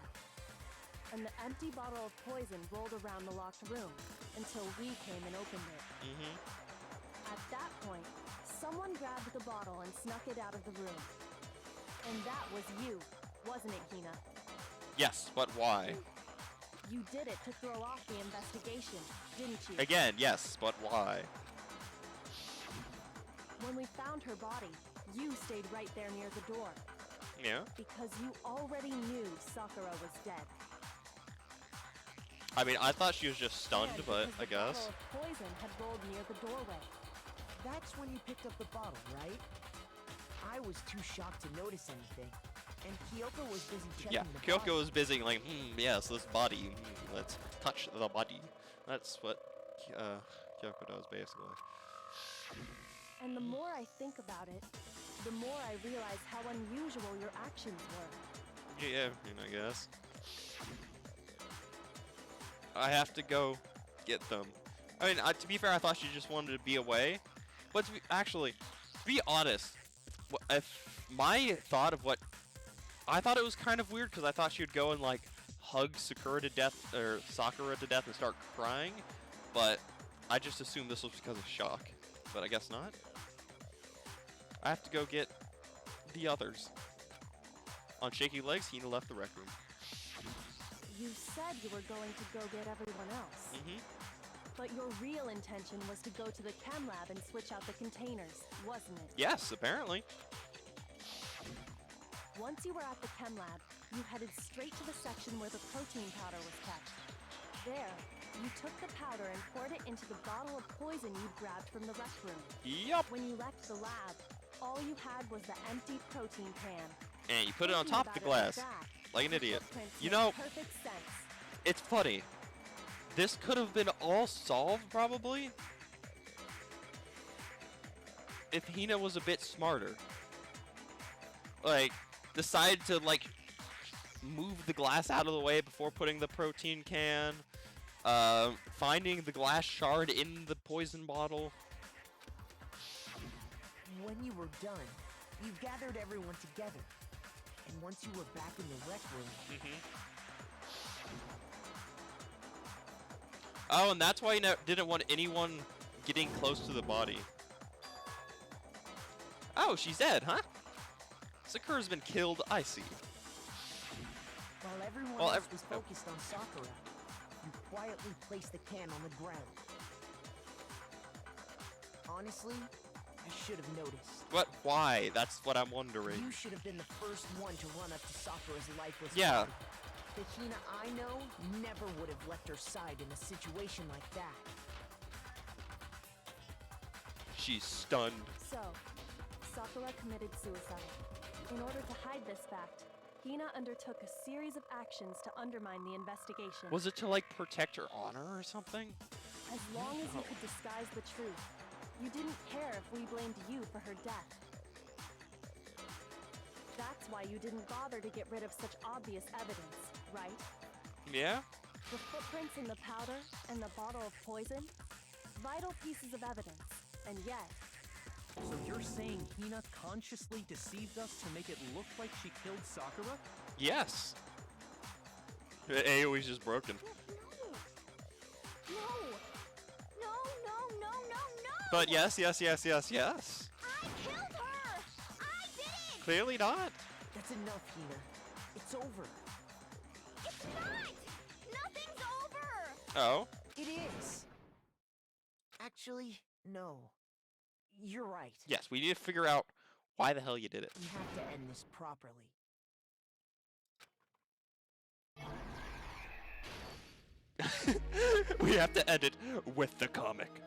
And the empty bottle of poison rolled around the locked room until we came and opened it. Mm-hmm. At that point, someone grabbed the bottle and snuck it out of the room. And that was you, wasn't it, Hina? Yes, but why? You did it to throw off the investigation, didn't you? Again, yes, but why? When we found her body, you stayed right there near the door. Yeah. Because you already knew Sakura was dead. I mean, I thought she was just stunned, And but because I the guess. bottle of poison had rolled near the doorway. That's when you picked up the bottle, right? I was too shocked to notice anything. And Kyoko was busy checking Yeah, the Kyoko bottle. was busy like, yes, this body. Let's touch the body. That's what Kyoko does, basically. And the more I think about it, the more I realize how unusual your actions were. Yeah, I guess. I have to go get them. I mean, to be fair, I thought she just wanted to be away. But actually, to be honest, if my thought of what... I thought it was kind of weird because I thought she would go and, like, hug Sakura to death, or Sakura to death and start crying. But I just assumed this was because of shock. But I guess not. I have to go get the others. On shaky legs, Hina left the rec room. You said you were going to go get everyone else. Mm-hmm. But your real intention was to go to the chem lab and switch out the containers, wasn't it? Yes, apparently. Once you were at the chem lab, you headed straight to the section where the protein powder was kept. There, you took the powder and poured it into the bottle of poison you'd grabbed from the rec room. Yup. When you left the lab, all you had was the empty protein can. And you put it on Thinking top of the about it glass. that, Like an the idiot. footprints You make know, perfect sense. it's funny. This could have been all solved, probably, if Hina was a bit smarter. Like, decide to, like, move the glass out of the way before putting the protein can. Finding the glass shard in the poison bottle. When you were done, you gathered everyone together. And once you were back in the rec room, Oh, and that's why you didn't want anyone getting close to the body. Oh, she's dead, huh? Sakura's been killed, I see. while everyone Well, else was focused on Sakura, you quietly placed the can on the ground. Honestly, I should have noticed. But why? That's what I'm wondering. You should have been the first one to run up to Sakura's lifeless Yeah. body. The Hina I know never would have left her side in a situation like that. She's stunned. So, Sakura committed suicide. In order to hide this fact, Hina undertook a series of actions to undermine the investigation. Was it to, like, protect her honor or something? As long as you could disguise the truth, you didn't care if we blamed you for her death. That's why you didn't bother to get rid of such obvious evidence, right? Yeah? The footprints in the powder and the bottle of poison? Vital pieces of evidence. And yet, So you're saying Hina consciously deceived us to make it look like she killed Sakura? Yes. AoE's just broken. No! No, no, no, no, no! But yes, yes, yes, yes, yes. I killed her! I did it! Clearly not. That's enough, Hina. It's over. It's not! Nothing's over! Oh. It is. Actually, no. You're right. Yes, we need to figure out why the hell you did it. We have to end this properly. We have to end it with the comic.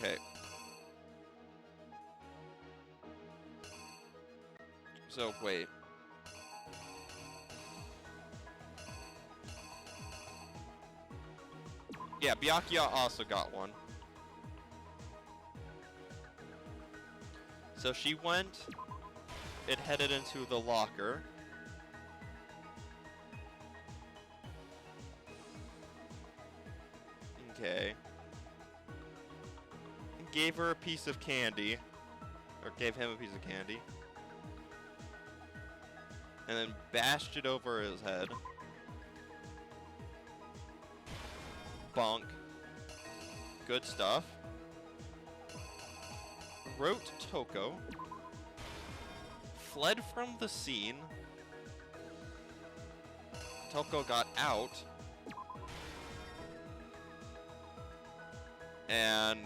Okay. So, wait. Yeah, Byakuya also got one. So she went and headed into the locker. Okay. Gave her a piece of candy. Or gave him a piece of candy. And then bashed it over his head. Bonk. Good stuff. Wrote Toko. Fled from the scene. Toko got out. And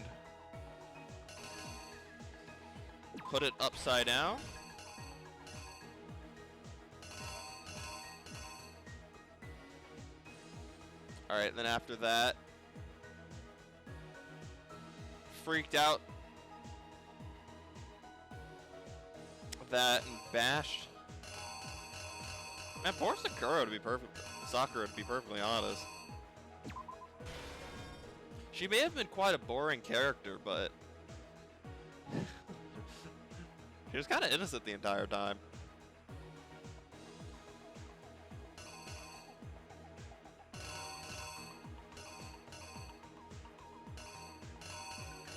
put it upside down. Alright, then after that, freaked out that and bashed. Man, poor Sakura to be perfectly honest. She may have been quite a boring character, but she was kind of innocent the entire time.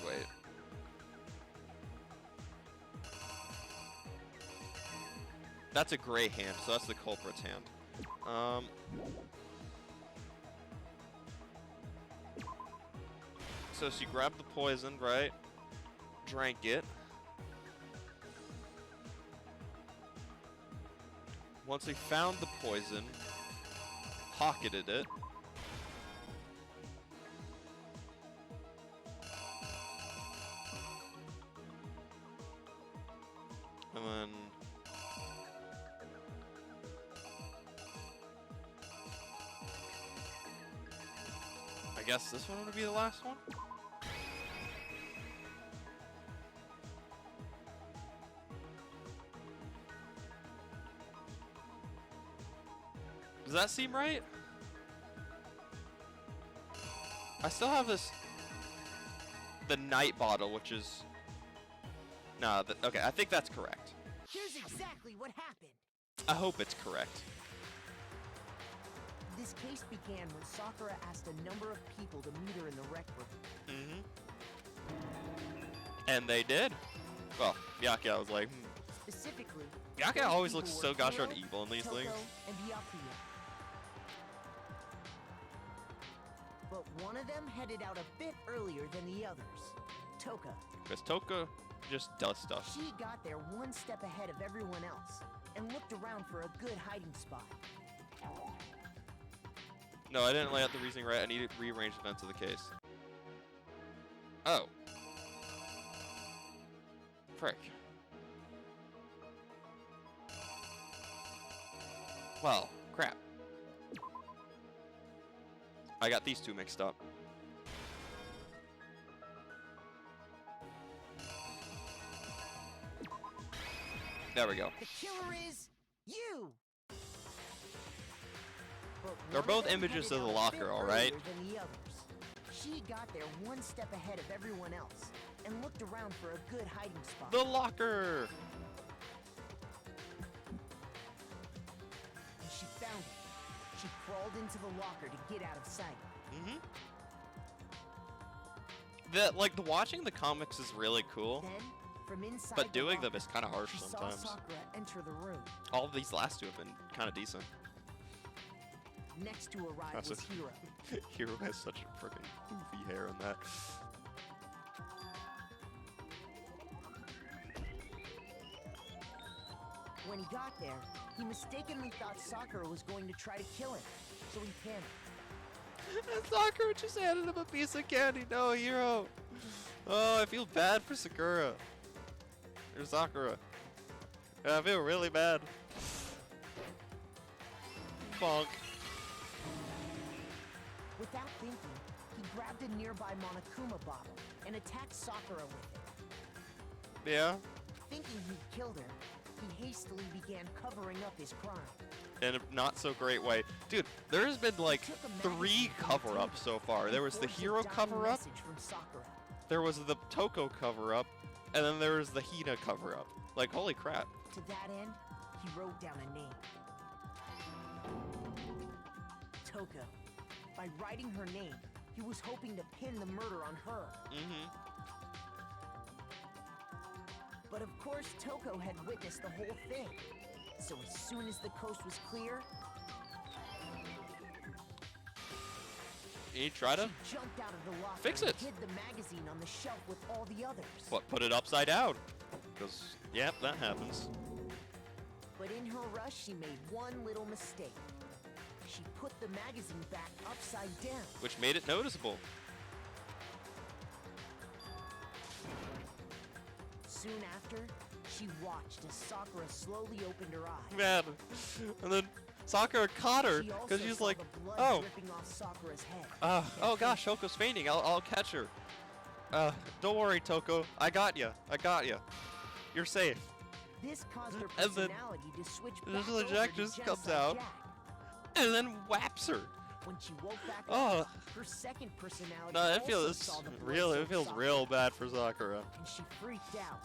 Wait. That's a gray hand, so that's the culprit's hand. So she grabbed the poison, right? Drank it. Once he found the poison, pocketed it. And then I guess this one would be the last one? Does that seem right? I still have this, the night bottle, which is, no, okay, I think that's correct. Here's exactly what happened. I hope it's correct. This case began when Sakura asked a number of people to meet her in the rec room. And they did. Well, Byakuya was like, Specifically, Byakuya those always people looks were so gosh darn Hiro, evil in these Toko, things. and Byakuya. But one of them headed out a bit earlier than the others. Toka. Because Toka just does stuff. She got there one step ahead of everyone else and looked around for a good hiding spot. No, I didn't lay out the reasoning right. I needed to rearrange events of the case. Oh. Frick. Well, crap. I got these two mixed up. There we go. The killer is you! But They're one both of them images headed of the out a locker, bit all right? earlier than the others. She got there one step ahead of everyone else and looked around for a good hiding spot. The locker! And she found it. She crawled into the locker to get out of sight. Mm-hmm. The watching the comics is really cool, Then, from inside but the doing locker, them is kind of harsh she sometimes. saw Sakura enter the room. All of these last two have been kind of decent. Next to arrive That's was a- Hiro. Hero has such a freaking goofy hair on that. When he got there, he mistakenly thought Sakura was going to try to kill him, so he panicked. And Sakura just handed him a piece of candy. No, Hero. Oh, I feel bad for Sakura. Or Sakura. Yeah, I feel really bad. Bonk. Without thinking, he grabbed a nearby Monokuma bottle and attacked Sakura with it. Yeah. Thinking he'd killed her, he hastily began covering up his crime. In a not so great way. Dude, there's been like 3 cover-ups so far. There was the Forged a Hero dying cover-up, message from Sakura. there was the Toko cover-up, and then there was the Hina cover-up. Like, holy crap. To that end, he wrote down a name. Toko. By writing her name, he was hoping to pin the murder on her. Mm-hmm. But of course, Toko had witnessed the whole thing. So as soon as the coast was clear, You try to, she jumped out of the locker Fix and it. hid the magazine on the shelf with all the others. what, put it upside down? Because, yep, that happens. But in her rush, she made one little mistake. She put the magazine back upside down. Which made it noticeable. Soon after, she watched as Sakura slowly opened her eyes. Man. And then Sakura caught her, She also because she's saw like, the blood oh, dripping off Sakura's head. oh gosh, Toko's fainting. I'll catch her. Don't worry, Toko. I got ya. You're safe. This caused her And then personality to switch this back little over Jack to just Genocide comes out. Jack. And then whaps her. When she woke back Oh. up, her second personality No, it also feels saw the real. blood It feels soaked real Sakura, bad for Sakura. and she freaked out.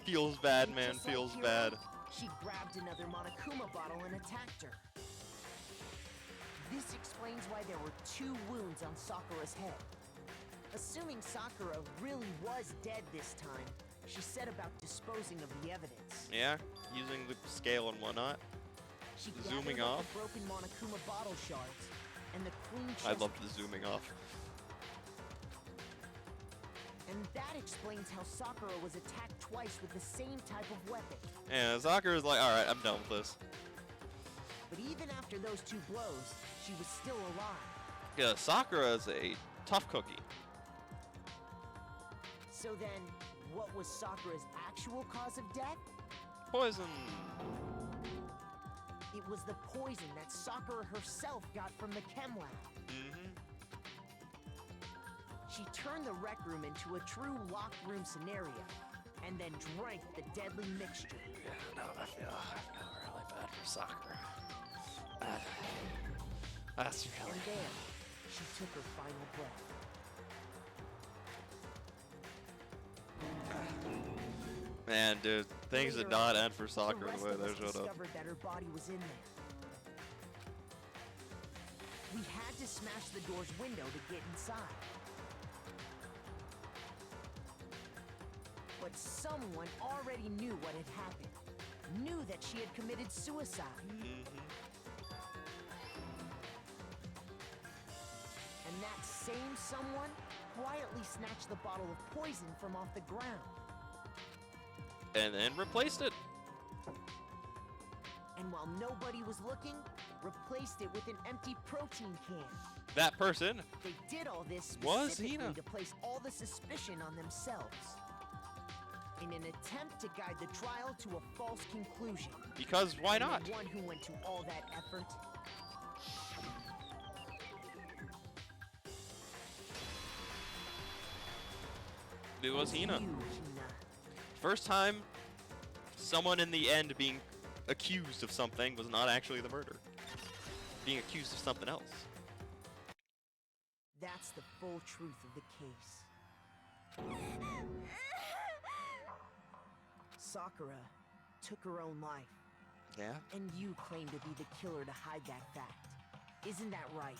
Feels bad, And man. just like Feels Hiro, bad. She grabbed another Monokuma bottle and attacked her. This explains why there were 2 wounds on Sakura's head. Assuming Sakura really was dead this time, she set about disposing of the evidence. Yeah, using the scale and whatnot. She Zooming gathered up off. the broken Monokuma bottle shards and the clean chest I love the piece. zooming off. And that explains how Sakura was attacked twice with the same type of weapon. And Sakura's like, alright, I'm done with this. But even after those 2 blows, she was still alive. Yeah, Sakura is a tough cookie. So then, what was Sakura's actual cause of death? Poison. It was the poison that Sakura herself got from the chem lab. Mm-hmm. She turned the rec room into a true locked room scenario, and then drank the deadly mixture. Yeah, no, I feel really bad for Sakura. That's And really... there, she took her final breath. Man, dude, things did Later not on, end for Sakura the the way rest of they us showed up. discovered that her body was in there. We had to smash the door's window to get inside. But someone already knew what had happened. Knew that she had committed suicide. Mm-hmm. And that same someone quietly snatched the bottle of poison from off the ground. And then replaced it. And while nobody was looking, replaced it with an empty protein can. That person They did all this Was specifically Hina. to place all the suspicion on themselves. In an attempt to guide the trial to a false conclusion. because why And not? The one who went to all that effort. It was Hina. You, Hina. First time someone in the end being accused of something was not actually the murder. Being accused of something else. That's the full truth of the case. Sakura took her own life, Yeah? and you claim to be the killer to hide that fact. Isn't that right?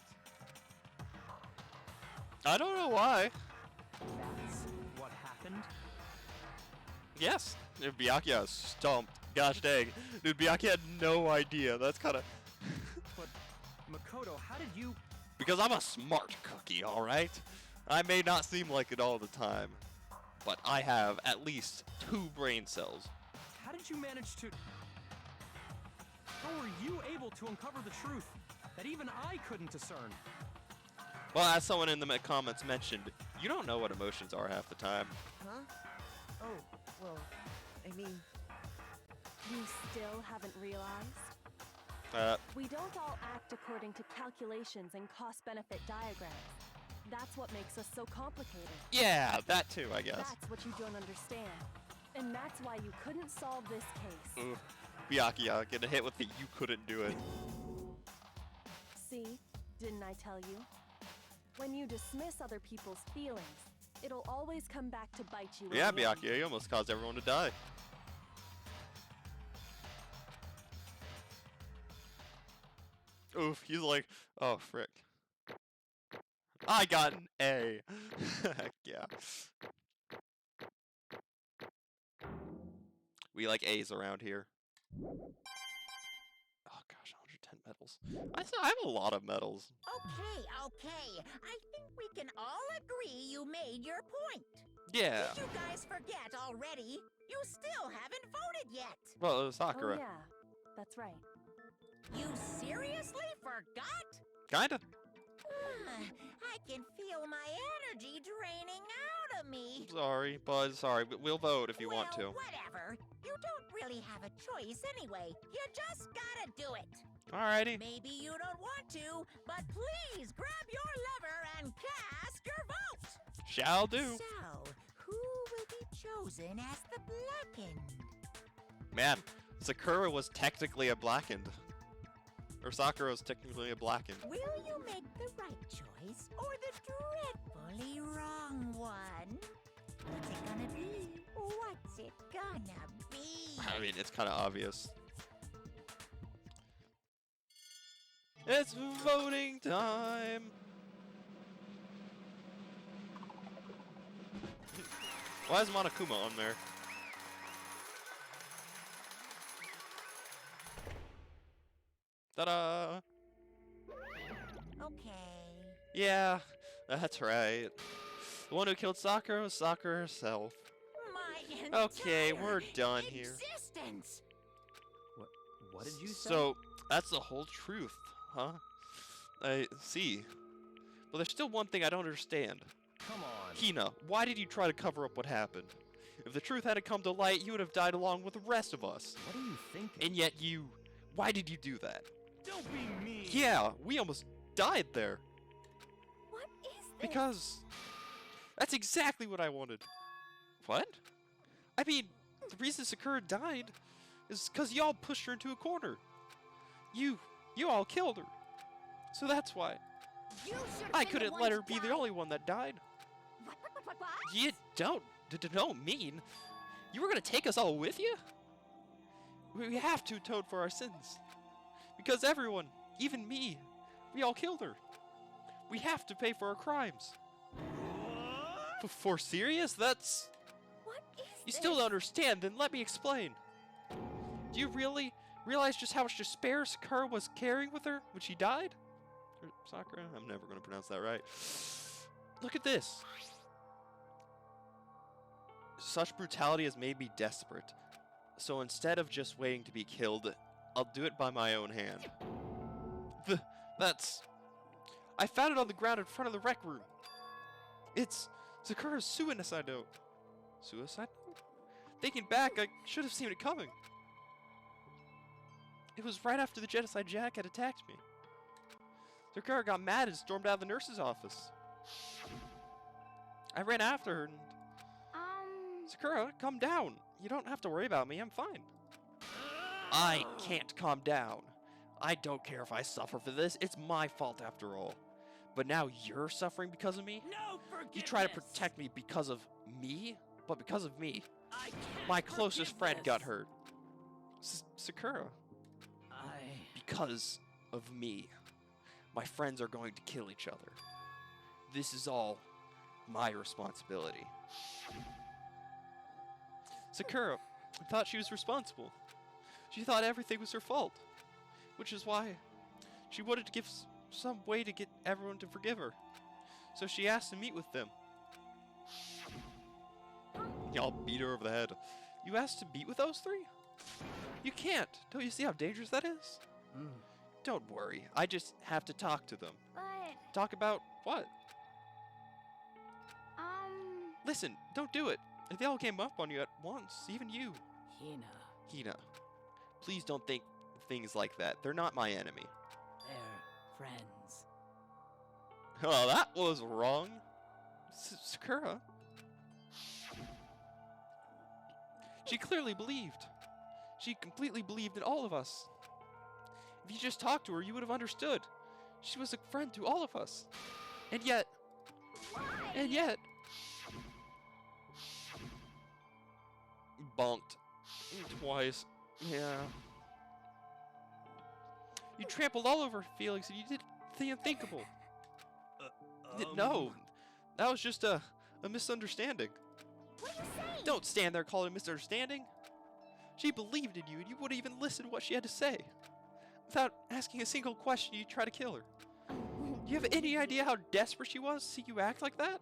I don't know why. That's what happened? Yes. Byakuya stumped. Gosh dang. Dude, Byakuya had no idea. That's kind of... But, Makoto, how did you... Because I'm a smart cookie, alright? I may not seem like it all the time, but I have at least 2 brain cells. How did you manage to... How were you able to uncover the truth that even I couldn't discern? Well, as someone in the comments mentioned, you don't know what emotions are half the time. Huh? Oh, well, I mean... You still haven't realized? We don't all act according to calculations and cost-benefit diagrams. That's what makes us so complicated. Yeah, that too, I guess. That's what you don't understand. And that's why you couldn't solve this case. Ooh, Byakuya getting hit with the you couldn't do it. See? Didn't I tell you? When you dismiss other people's feelings, it'll always come back to bite you. Yeah, in the end. Byakuya, you almost caused everyone to die. Oof, he's like, oh, frick. I got an A. Heck yeah. We like A's around here. Oh gosh, 110 medals. I have a lot of medals. Okay. I think we can all agree you made your point. Yeah. Did you guys forget already? You still haven't voted yet. Well, it was Sakura. Oh yeah, that's right. You seriously forgot? Kinda. I can feel my energy draining out of me. Sorry, bud. Sorry. We'll vote if you want to. Well, whatever. You don't really have a choice anyway. You just gotta do it. Alrighty. Maybe you don't want to, but please grab your lever and cast your vote. Shall do. So, who will be chosen as the blackened? Man, Sakura was technically a blackened. Or Sakura was technically a blackened. Will you make the right choice or the dreadfully wrong one? What's it gonna be? What's it gonna be? I mean, it's kind of obvious. It's voting time! Why is Monokuma on there? Ta-da! Okay. Yeah, that's right. The one who killed Sakura was Sakura herself. My Okay, entire we're done here. existence. What did you say? So, that's the whole truth, huh? I see. Well, there's still one thing I don't understand. Come on. Hina, why did you try to cover up what happened? If the truth hadn't come to light, you would have died along with the rest of us. What are you thinking? And yet you... Why did you do that? Don't be mean. Yeah, we almost died there. What is this? Because... That's exactly what I wanted. What? I mean, the reason Sakura died is because y'all pushed her into a corner. You all killed her. So that's why. You should've I been the couldn't one let to her be the die. only one that died. What? You don't mean. You were gonna take us all with you? We have to atone for our sins. Because everyone, even me, we all killed her. We have to pay for our crimes. For serious? That's... What is You this? still don't understand, then let me explain. Do you really realize just how much despair Sakura was carrying with her when she died? Or Sakura? I'm never going to pronounce that right. Look at this. Such brutality has made me desperate. So instead of just waiting to be killed, I'll do it by my own hand. That's... I found it on the ground in front of the rec room. It's Sakura's suicide note. Suicide note? Thinking back, I should have seen it coming. It was right after the Genocide Jack had attacked me. Sakura got mad and stormed out of the nurse's office. I ran after her and... Sakura, calm down. You don't have to worry about me, I'm fine. I can't calm down. I don't care if I suffer for this. It's my fault after all. But now you're suffering because of me? No forgiveness. You try to protect me because of me? But because of me, I can't my closest friend forgive got this. hurt. Sakura. Because of me, my friends are going to kill each other. This is all my responsibility. Sakura thought she was responsible. She thought everything was her fault, which is why she wanted to give some way to get everyone to forgive her. So she asked to meet with them. Y'all beat her over the head. You asked to meet with those three? You can't. Don't you see how dangerous that is? Don't worry. I just have to talk to them. But, Talk about what? um... Listen, don't do it. If they all came up on you at once, even you. Hina, please don't think things like that. They're not my enemy. They're friends. Oh, that was wrong. Sakura. She clearly believed. She completely believed in all of us. If you just talked to her, you would have understood. She was a friend to all of us. And yet... Bonked. Twice. Yeah. You trampled all over her feelings and you did the unthinkable. No. That was just a misunderstanding. What are you saying? Don't stand there calling it a misunderstanding. She believed in you and you wouldn't even listen to what she had to say. Without asking a single question, you try to kill her. Do you have any idea how desperate she was to see you act like that?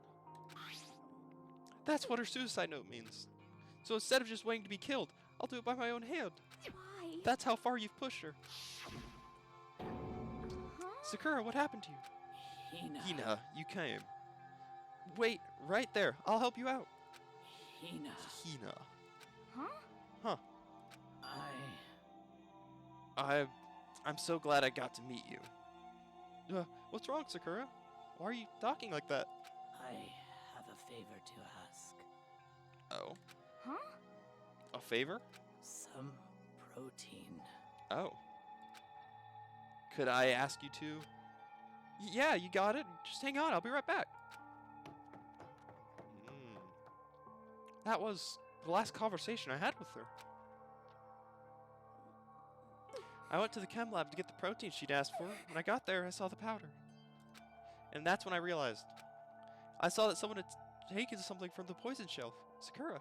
That's what her suicide note means. So instead of just waiting to be killed, I'll do it by my own hand. Why? That's how far you've pushed her. Huh? Sakura, what happened to you? Hina. You came. Wait, right there. I'll help you out. Hina. Hina. Huh? I'm so glad I got to meet you. What's wrong, Sakura? Why are you talking like that? I have a favor to ask. Oh. Huh? A favor? Some protein. Oh. Could I ask you to? Yeah, you got it. Just hang on. I'll be right back. That was the last conversation I had with her. I went to the chem lab to get the protein she'd asked for. When I got there, I saw the powder. And that's when I realized. I saw that someone had taken something from the poison shelf, Sakura.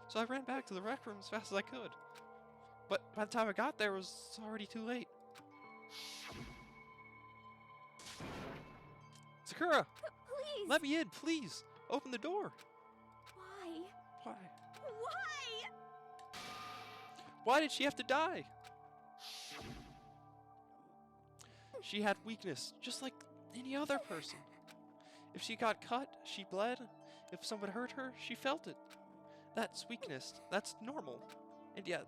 So I ran back to the rec room as fast as I could. But by the time I got there, it was already too late. Sakura! Please! Let me in, please! Open the door! Why? Why? Why? Why did she have to die? She had weakness, just like any other person. If she got cut, she bled. If someone hurt her, she felt it. That's weakness. That's normal. And yet,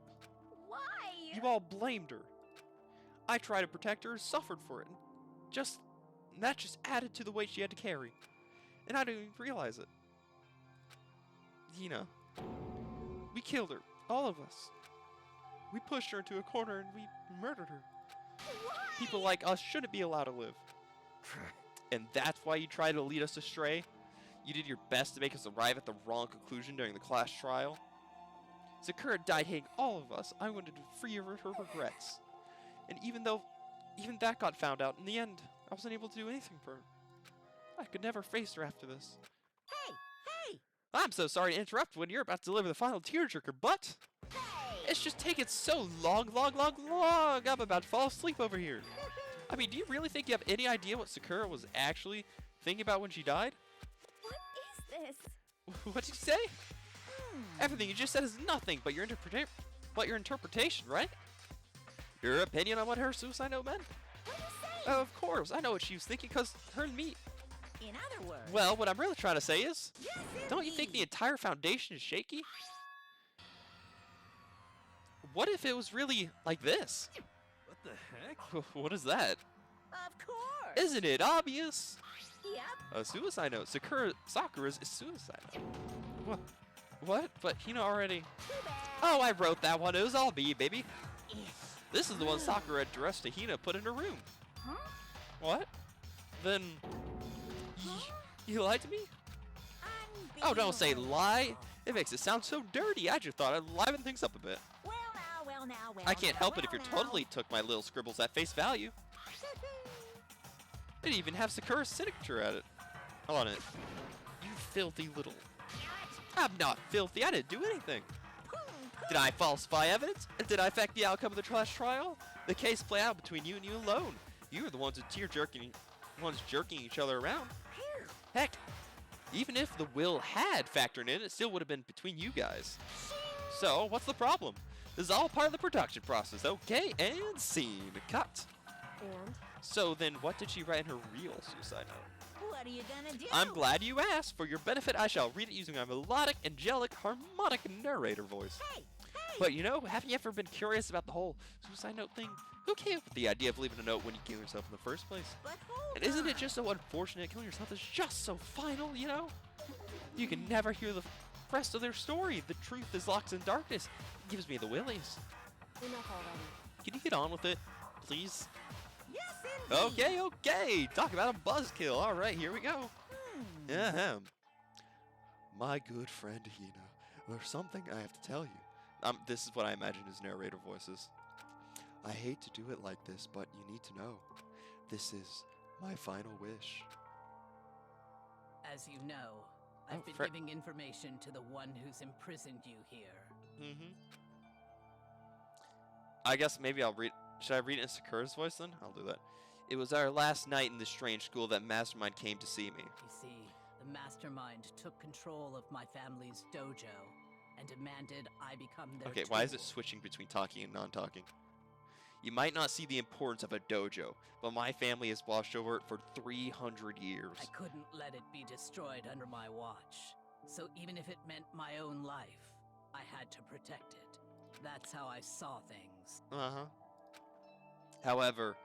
Why? you all blamed her. I tried to protect her and suffered for it. That just added to the weight she had to carry. And I didn't even realize it. Hina, we killed her. All of us. We pushed her into a corner and we murdered her. Why? People like us shouldn't be allowed to live. And that's why you tried to lead us astray? You did your best to make us arrive at the wrong conclusion during the class trial? Sakura died hating all of us. I wanted to free her of her regrets. And even that got found out, in the end, I wasn't able to do anything for her. I could never face her after this. Hey! I'm so sorry to interrupt when you're about to deliver the final tearjerker, but it's just taking so long. I'm about to fall asleep over here. I mean, do you really think you have any idea what Sakura was actually thinking about when she died? What is this? What did you say? Everything you just said is nothing but your interpretation, right? Your opinion on what her suicide note meant? What are you saying? Oh, of course, I know what she was thinking, because her and me. In other words... Well, what I'm really trying to say is, Yes, don't you think the indeed. entire foundation is shaky? What if it was really like this? What the heck? What is that? Of course! Isn't it obvious? Yep. A suicide note. Sakura's suicide note. What? But Hina already... Too bad. Oh, I wrote that one. It was all me, baby. This is the one Sakura dressed to Hina put in her room. Huh? What? Then you lied to me? Oh, don't say lie. It makes it sound so dirty. I just thought I'd liven things up a bit. Well now. I can't help it if you totally took my little scribbles at face value. It even have Sakura's signature at it. On it. You filthy little... I'm not filthy. I didn't do anything. Did I falsify evidence? And did I affect the outcome of the trial? The case play out between you and you alone. You were the ones who jerking each other around. Heck, even if the will had factored in, it still would have been between you guys. So, what's the problem? This is all part of the production process. Okay, and scene. Cut. And? So then, what did she write in her real suicide note? What are you gonna do? I'm glad you asked. For your benefit, I shall read it using my melodic, angelic, harmonic narrator voice. Hey! But you know, haven't you ever been curious about the whole suicide note thing? Who came up with the idea of leaving a note when you kill yourself in the first place? But hold And isn't it on. just so unfortunate killing yourself is just so final, you know? You can never hear the rest of their story. The truth is locked in darkness. It gives me the willies. Enough already. Can you get on with it, please? Yes, indeed. Okay. Talk about a buzzkill. All right, here we go. Ahem. My good friend Hina, there's something I have to tell you. This is what I imagine his narrator voices. I hate to do it like this, but you need to know. This is my final wish. As you know, I've been giving information to the one who's imprisoned you here. I guess maybe I'll read... Should I read it in Sakura's voice then? I'll do that. It was our last night in this strange school that Mastermind came to see me. You see, the mastermind took control of my family's dojo and demanded I become their Okay, why is it tool. switching between talking and non-talking? You might not see the importance of a dojo, but my family has watched over it for 300 years. I couldn't let it be destroyed under my watch. So even if it meant my own life, I had to protect it. That's how I saw things. However,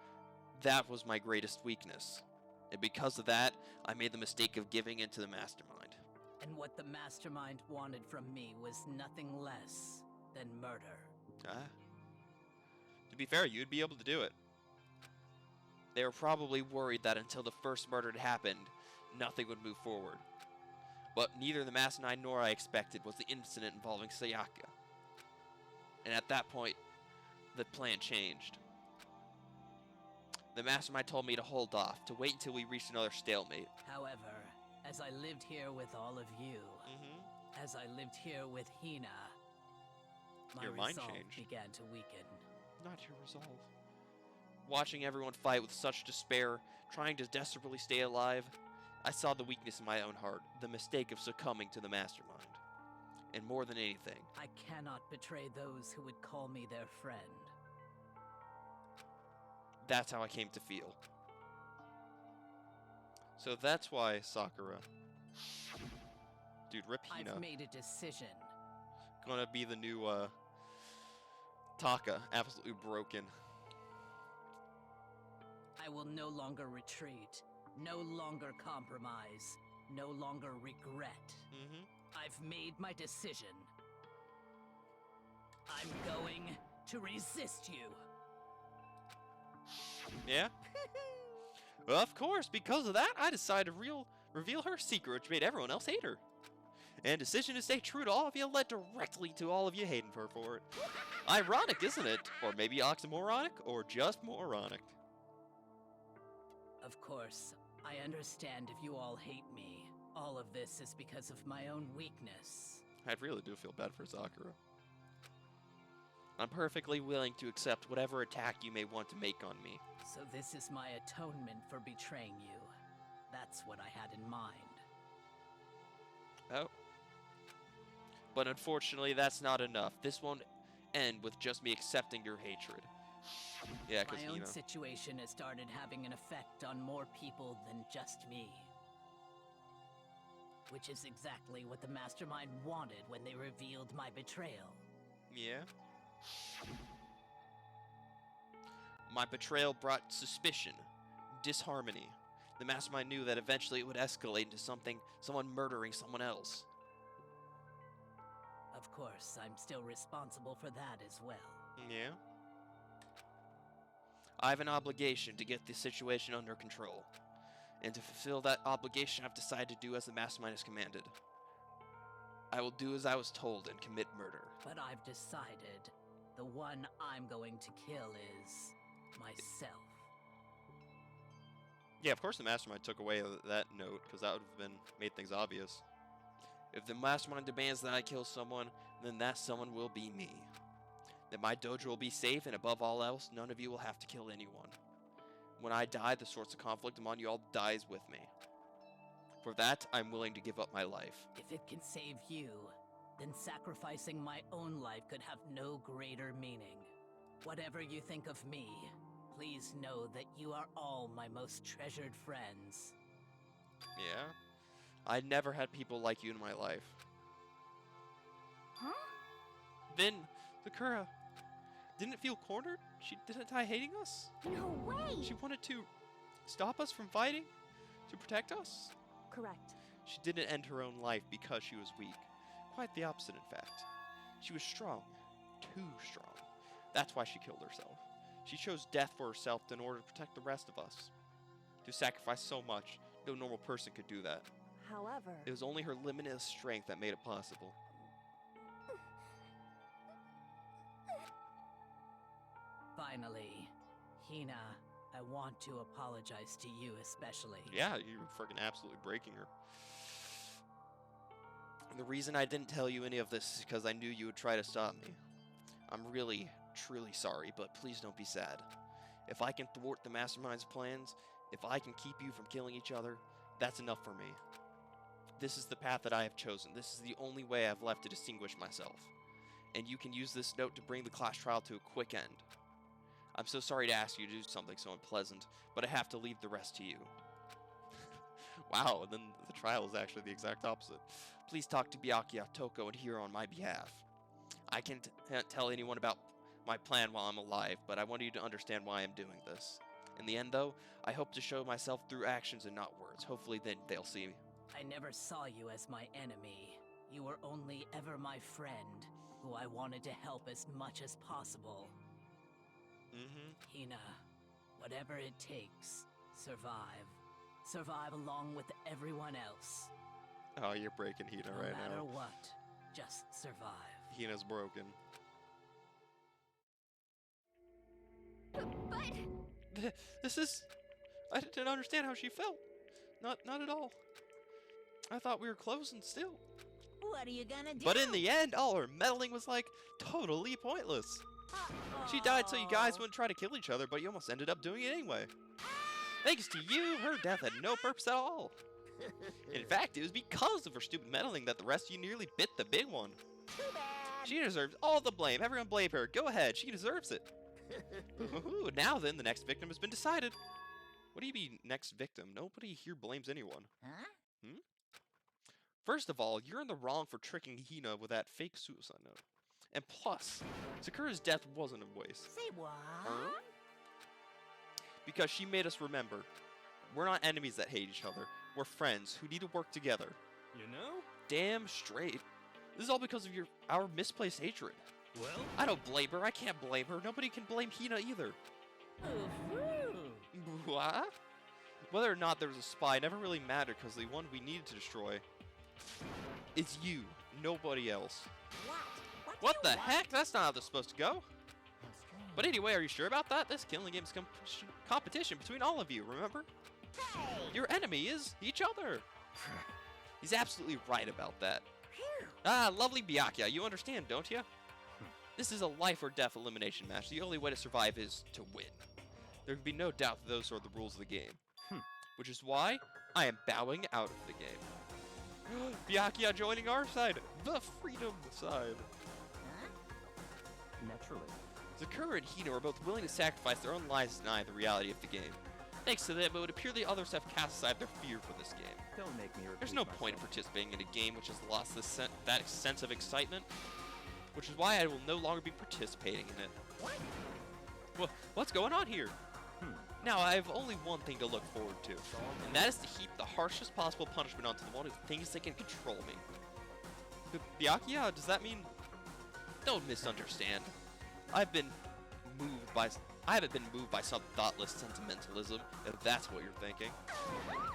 that was my greatest weakness. And because of that, I made the mistake of giving in to the mastermind. And what the mastermind wanted from me was nothing less than murder. To be fair, you'd be able to do it. They were probably worried that until the first murder had happened, nothing would move forward. But neither the mastermind nor I expected was the incident involving Sayaka. And at that point, the plan changed. The mastermind told me to hold off, to wait until we reached another stalemate. However, as I lived here with all of you, as I lived here with Hina, my Your mind resolve changed. began to weaken. Not your resolve. Watching everyone fight with such despair, trying to desperately stay alive, I saw the weakness in my own heart, the mistake of succumbing to the mastermind. And more than anything, I cannot betray those who would call me their friend. that's how I came to feel. So that's why Sakura... Dude, rip Hina. I've made a decision. Gonna be the new, Taka. Absolutely broken. I will no longer retreat, no longer compromise, no longer regret. I've made my decision. I'm going to resist you. Yeah? Well, of course, because of that, I decided to reveal her secret, which made everyone else hate her. And decision to stay true to all of you led directly to all of you hating her for it. Ironic, isn't it? Or maybe oxymoronic, or just moronic. Of course, I understand if you all hate me. All of this is because of my own weakness. I really do feel bad for Sakura. I'm perfectly willing to accept whatever attack you may want to make on me. So this is my atonement for betraying you. That's what I had in mind. Oh. But unfortunately, that's not enough. This won't end with just me accepting your hatred. Yeah, because, My you own know... situation has started having an effect on more people than just me. Which is exactly what the mastermind wanted when they revealed my betrayal. Yeah? My betrayal brought suspicion, disharmony. The mastermind knew that eventually it would escalate into someone murdering someone else. Of course, I'm still responsible for that as well. Yeah? I have an obligation to get the situation under control. And to fulfill that obligation, I've decided to do as the mastermind has commanded. I will do as I was told and commit murder. But I've decided the one I'm going to kill is myself. Yeah, of course the mastermind took away that note, because that would have been made things obvious. If the mastermind demands that I kill someone, then that someone will be me. That my dojo will be safe, and above all else, none of you will have to kill anyone. When I die, the source of conflict among you all dies with me. For that, I'm willing to give up my life. If it can save you, then sacrificing my own life could have no greater meaning. Whatever you think of me, please know that you are all my most treasured friends. Yeah? I never had people like you in my life. Huh? Then, Sakura didn't feel cornered? She didn't die hating us? No way! She wanted to stop us from fighting? To protect us? Correct. She didn't end her own life because she was weak. Quite the opposite, in fact. She was strong. Too strong. That's why she killed herself. She chose death for herself in order to protect the rest of us. To sacrifice so much, no normal person could do that. However, It was only her limitless strength that made it possible. Finally, Hina, I want to apologize to you especially. Yeah, you were freaking absolutely breaking her. The reason I didn't tell you any of this is because I knew you would try to stop me. I'm really, truly sorry, but please don't be sad. If I can thwart the mastermind's plans, if I can keep you from killing each other, that's enough for me. This is the path that I have chosen. This is the only way I've left to distinguish myself. And you can use this note to bring the class trial to a quick end. I'm so sorry to ask you to do something so unpleasant, but I have to leave the rest to you. Wow, and then the trial is actually the exact opposite. Please talk to Byakuya, Toko, and Hiro on my behalf. I can't tell anyone about my plan while I'm alive, but I want you to understand why I'm doing this. In the end, though, I hope to show myself through actions and not words. Hopefully then they'll see me. I never saw you as my enemy. You were only ever my friend, who I wanted to help as much as possible. Hina, whatever it takes, survive. Survive along with everyone else. Oh, you're breaking Hina No right matter now. what, just survive. Hina's broken. But This is... I didn't understand how she felt. Not at all. I thought we were close and still. What are you gonna do? But in the end, all her meddling was like totally pointless. She died so you guys wouldn't try to kill each other, but you almost ended up doing it anyway. Thanks to you, her death had no purpose at all. In fact, it was because of her stupid meddling that the rest of you nearly bit the big one. Too bad. She deserves all the blame. Everyone blame her. Go ahead. She deserves it. Ooh, now then, the next victim has been decided. What do you mean, next victim? Nobody here blames anyone. Huh? First of all, you're in the wrong for tricking Hina with that fake suicide note. And plus, Sakura's death wasn't a waste. Say what? Because she made us remember, we're not enemies that hate each other. We're friends who need to work together. You know? Damn straight. This is all because of our misplaced hatred. Well, I don't blame her. I can't blame her. Nobody can blame Hina either. What? Whether or not there was a spy never really mattered because the one we needed to destroy is you, nobody else. What the heck? That's not how this is supposed to go. But anyway, are you sure about that? This killing game is competition between all of you, remember? Hey! Your enemy is each other. He's absolutely right about that. Phew. Ah, lovely Byakuya, you understand, don't you? This is a life or death elimination match. The only way to survive is to win. There can be no doubt that those are the rules of the game. Which is why I am bowing out of the game. Byakuya joining our side, the freedom side. Naturally. Sakura and Hina are both willing to sacrifice their own lives to deny the reality of the game. Thanks to them, it would appear the others have cast aside their fear for this game. Don't make me repeat There's no point in myself. participating in a game which has lost that sense of excitement, which is why I will no longer be participating in it. What? Well, what's going on here? Now, I have only one thing to look forward to, and that is to heap the harshest possible punishment onto the one who thinks they can control me. Byakuya, does that mean... Don't misunderstand. I've been moved by I haven't been moved by some thoughtless sentimentalism, if that's what you're thinking.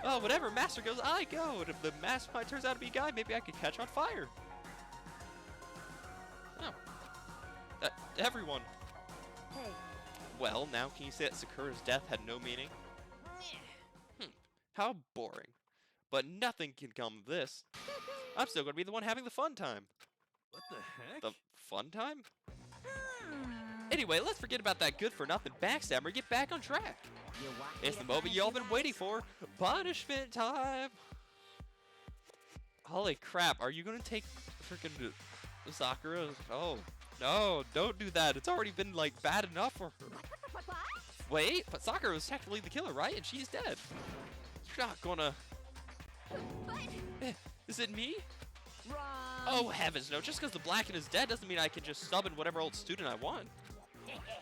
Oh, whatever master goes, I go. And if the mastermind turns out to be a guy, maybe I could catch on fire. Oh. Everyone. Hey, Well, now can you say that Sakura's death had no meaning? How boring. But nothing can come of this. I'm still going to be the one having the fun time. What the heck? The fun time? Anyway, let's forget about that good-for-nothing backstabber and get back on track. You want me It's to the moment punish y'all you been guys? waiting for. Punishment time! Holy crap, are you going to take freaking Sakura? Oh, no, don't do that. It's already been, like, bad enough for her. What? Wait, but Sakura was technically the killer, right? And she's dead. You're not gonna... But Is it me? Wrong. Oh, heavens no. Just because the Blacken is dead doesn't mean I can just sub in whatever old student I want.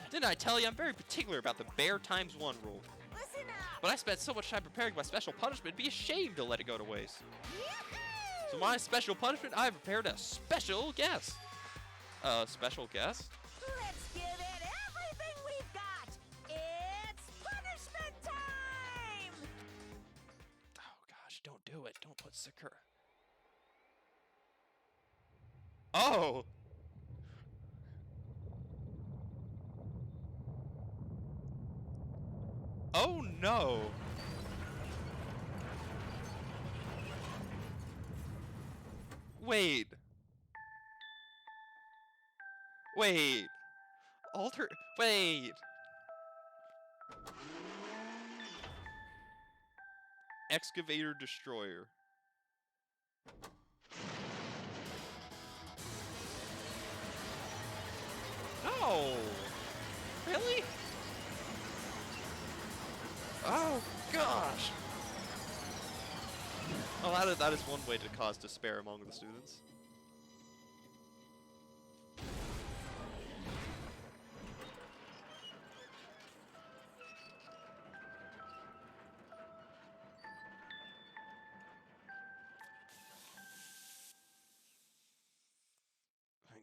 Didn't I tell you I'm very particular about the bear times 1 rule? Listen up. But I spent so much time preparing my special punishment, it'd be a shame to let it go to waste. So my special punishment, I've prepared a special guest. Special guest? Let's give it everything we've got. It's punishment time. Oh gosh, don't do it. Don't put Sakura. Oh! Oh no! Wait. Wait. Alter. Wait. Excavator Destroyer. No! Really? Oh gosh! Oh, that is one way to cause despair among the students.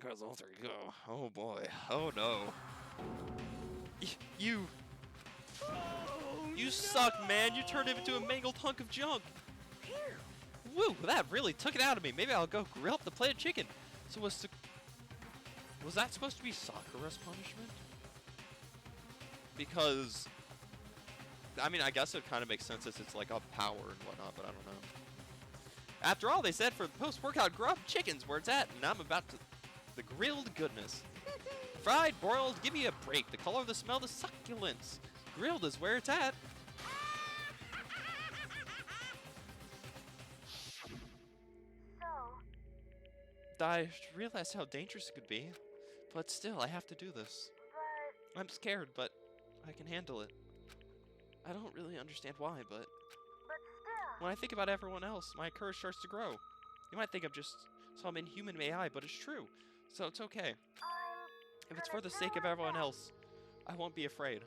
Goes alter ego. Oh boy. Oh no. You suck, man. You turned him into a mangled hunk of junk. Woo, that really took it out of me. Maybe I'll go grill up the plate of chicken. So was that supposed to be Sakura's punishment? Because I mean, I guess it kind of makes sense as it's like a power and whatnot, but I don't know. After all, they said for the post-workout grub, chicken's where it's at, and I'm about to the grilled goodness. Fried, broiled, give me a break. The color, the smell, the succulence. Grilled is where it's at. I realized how dangerous it could be, but still, I have to do this. I'm scared, but I can handle it. I don't really understand why, but when I think about everyone else, my courage starts to grow. You might think I'm just some inhuman AI, but it's true. So it's okay. If it's for the sake of everyone else, I won't be afraid.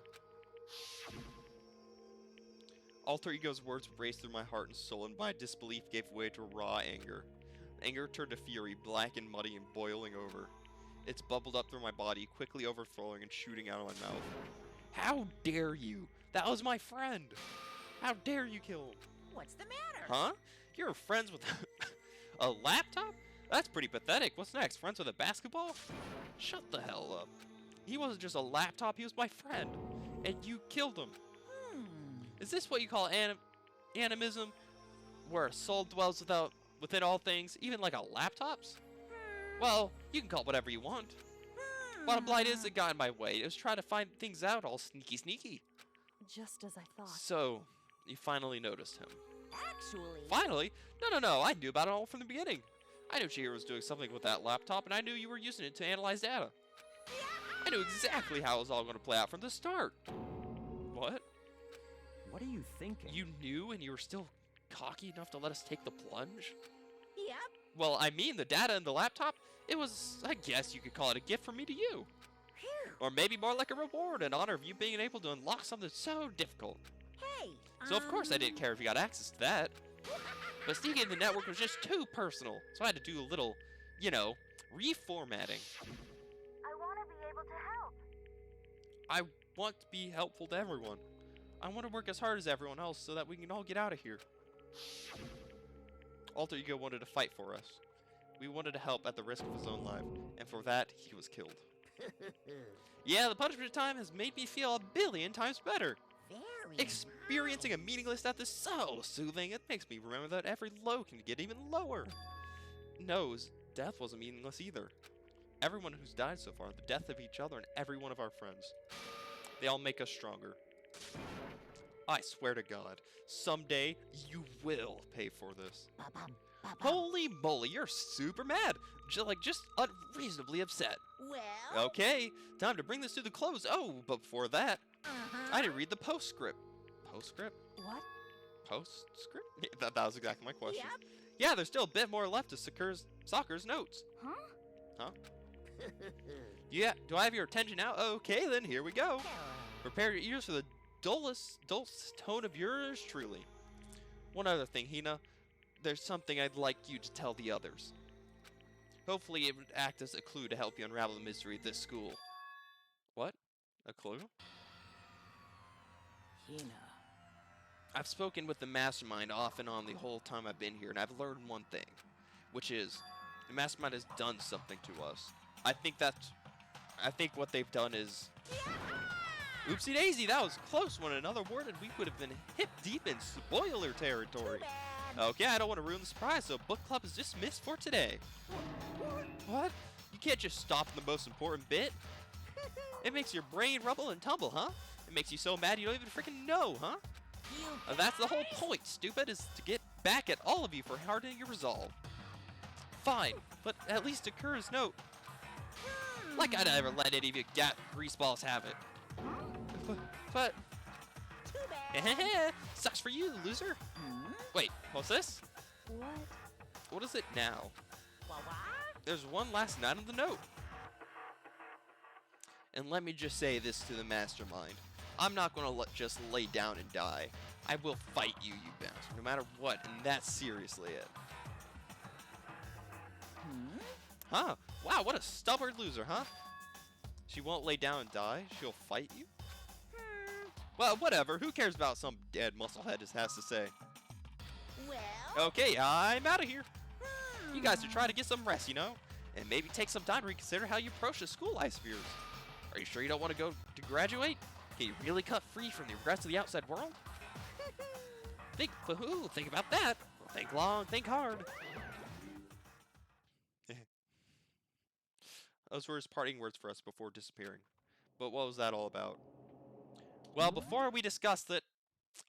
Alter Ego's words raced through my heart and soul, and my disbelief gave way to raw anger. Anger turned to fury, black and muddy and boiling over. It's bubbled up through my body, quickly overflowing and shooting out of my mouth. How dare you? That was my friend! How dare you kill him? What's the matter? Huh? You're friends with a laptop? That's pretty pathetic. What's next? Friends with a basketball? Shut the hell up. He wasn't just a laptop, he was my friend. And you killed him. Is this what you call animism? Where a soul dwells within all things, even like a laptop's? Well, you can call it whatever you want. Bottom line is, it got in my way. It was trying to find things out all sneaky. just as I thought. So, you finally noticed him. Actually, Finally? No. I knew about it all from the beginning. I knew Chihiro was doing something with that laptop, and I knew you were using it to analyze data. I knew exactly how it was all going to play out from the start. What? What are you thinking? You knew and you were still cocky enough to let us take the plunge? yep. Well, I mean, the data in the laptop, it was, I guess you could call it a gift from me to you. Or maybe more like a reward in honor of you being able to unlock something so difficult. Hey. So of course I didn't care if you got access to that. But sneaking in the network was just too personal, so I had to do a little, you know, reformatting. I want to be able to help. want to be helpful to everyone. I want to work as hard as everyone else so that we can all get out of here. Alter Ego wanted to fight for us. We wanted to help at the risk of his own life, and for that, he was killed. Yeah, the punishment time has made me feel 1,000,000,000 times better. Very Experiencing a meaningless death is so soothing. It makes me remember that every low can get even lower. Knows death wasn't meaningless either. Everyone who's died so far, the death of each other and every one of our friends. They all make us stronger. I swear to God, someday you will pay for this. Ba-bum, ba-bum. Holy moly, you're super mad. Just unreasonably upset. Well, Okay, time to bring this to the close. Oh, but before that, I didn't read the postscript. Postscript? What? Postscript? Yeah, that was exactly my question. Yep. Yeah, there's still a bit more left to Soccer's notes. Huh? Yeah, do I have your attention now? Okay, then here we go. Prepare your ears for the dullest tone of yours truly. One other thing, Hina. There's something I'd like you to tell the others. Hopefully it would act as a clue to help you unravel the mystery of this school. What? A clue? Hina. I've spoken with the Mastermind off and on the whole time I've been here, and I've learned one thing, which is the Mastermind has done something to us. I think what they've done is... Oopsie daisy, that was close. When another word and we would have been hip deep in spoiler territory. Okay, I don't want to ruin the surprise, so book club is dismissed for today. What? You can't just stop the most important bit. It makes your brain rumble and tumble, huh? It makes you so mad you don't even freaking know, huh? That's the whole point, stupid, is to get back at all of you for hardening your resolve. Fine, but at least Akura's note. Like I'd ever let any of you greaseballs have it. But Too bad. sucks for you, loser. Wait, what's this? What? What is it now? What? There's one last night on the note. And let me just say this to the Mastermind. I'm not going to just lay down and die. I will fight you, you bastard, no matter what, and that's seriously it. Huh? Wow, what a stubborn loser, huh? She won't lay down and die? She'll fight you? Well, whatever. Who cares about some dead musclehead just has to say? Well, Okay, I'm out of here. You guys should try to get some rest, you know? And maybe take some time to reconsider how you approach the school life spheres. Are you sure you don't want to go to graduate? Can you really cut free from the regrets of the outside world? Think about that. Think long, think hard. Those were his parting words for us before disappearing. But what was that all about? Well, before we discuss it,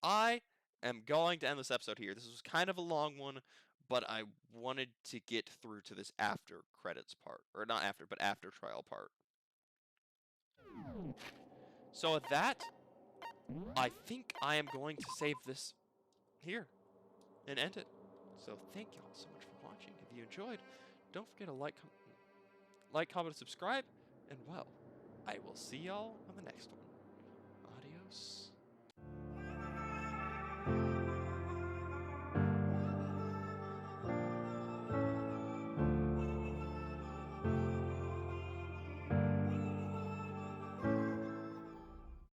I am going to end this episode here. This was kind of a long one, but I wanted to get through to this after credits part. Or not after, but after trial part. So with that, I think I am going to save this here and end it. So thank y'all so much for watching. If you enjoyed, don't forget to like, comment, and subscribe. And well, I will see y'all on the next one. Adios.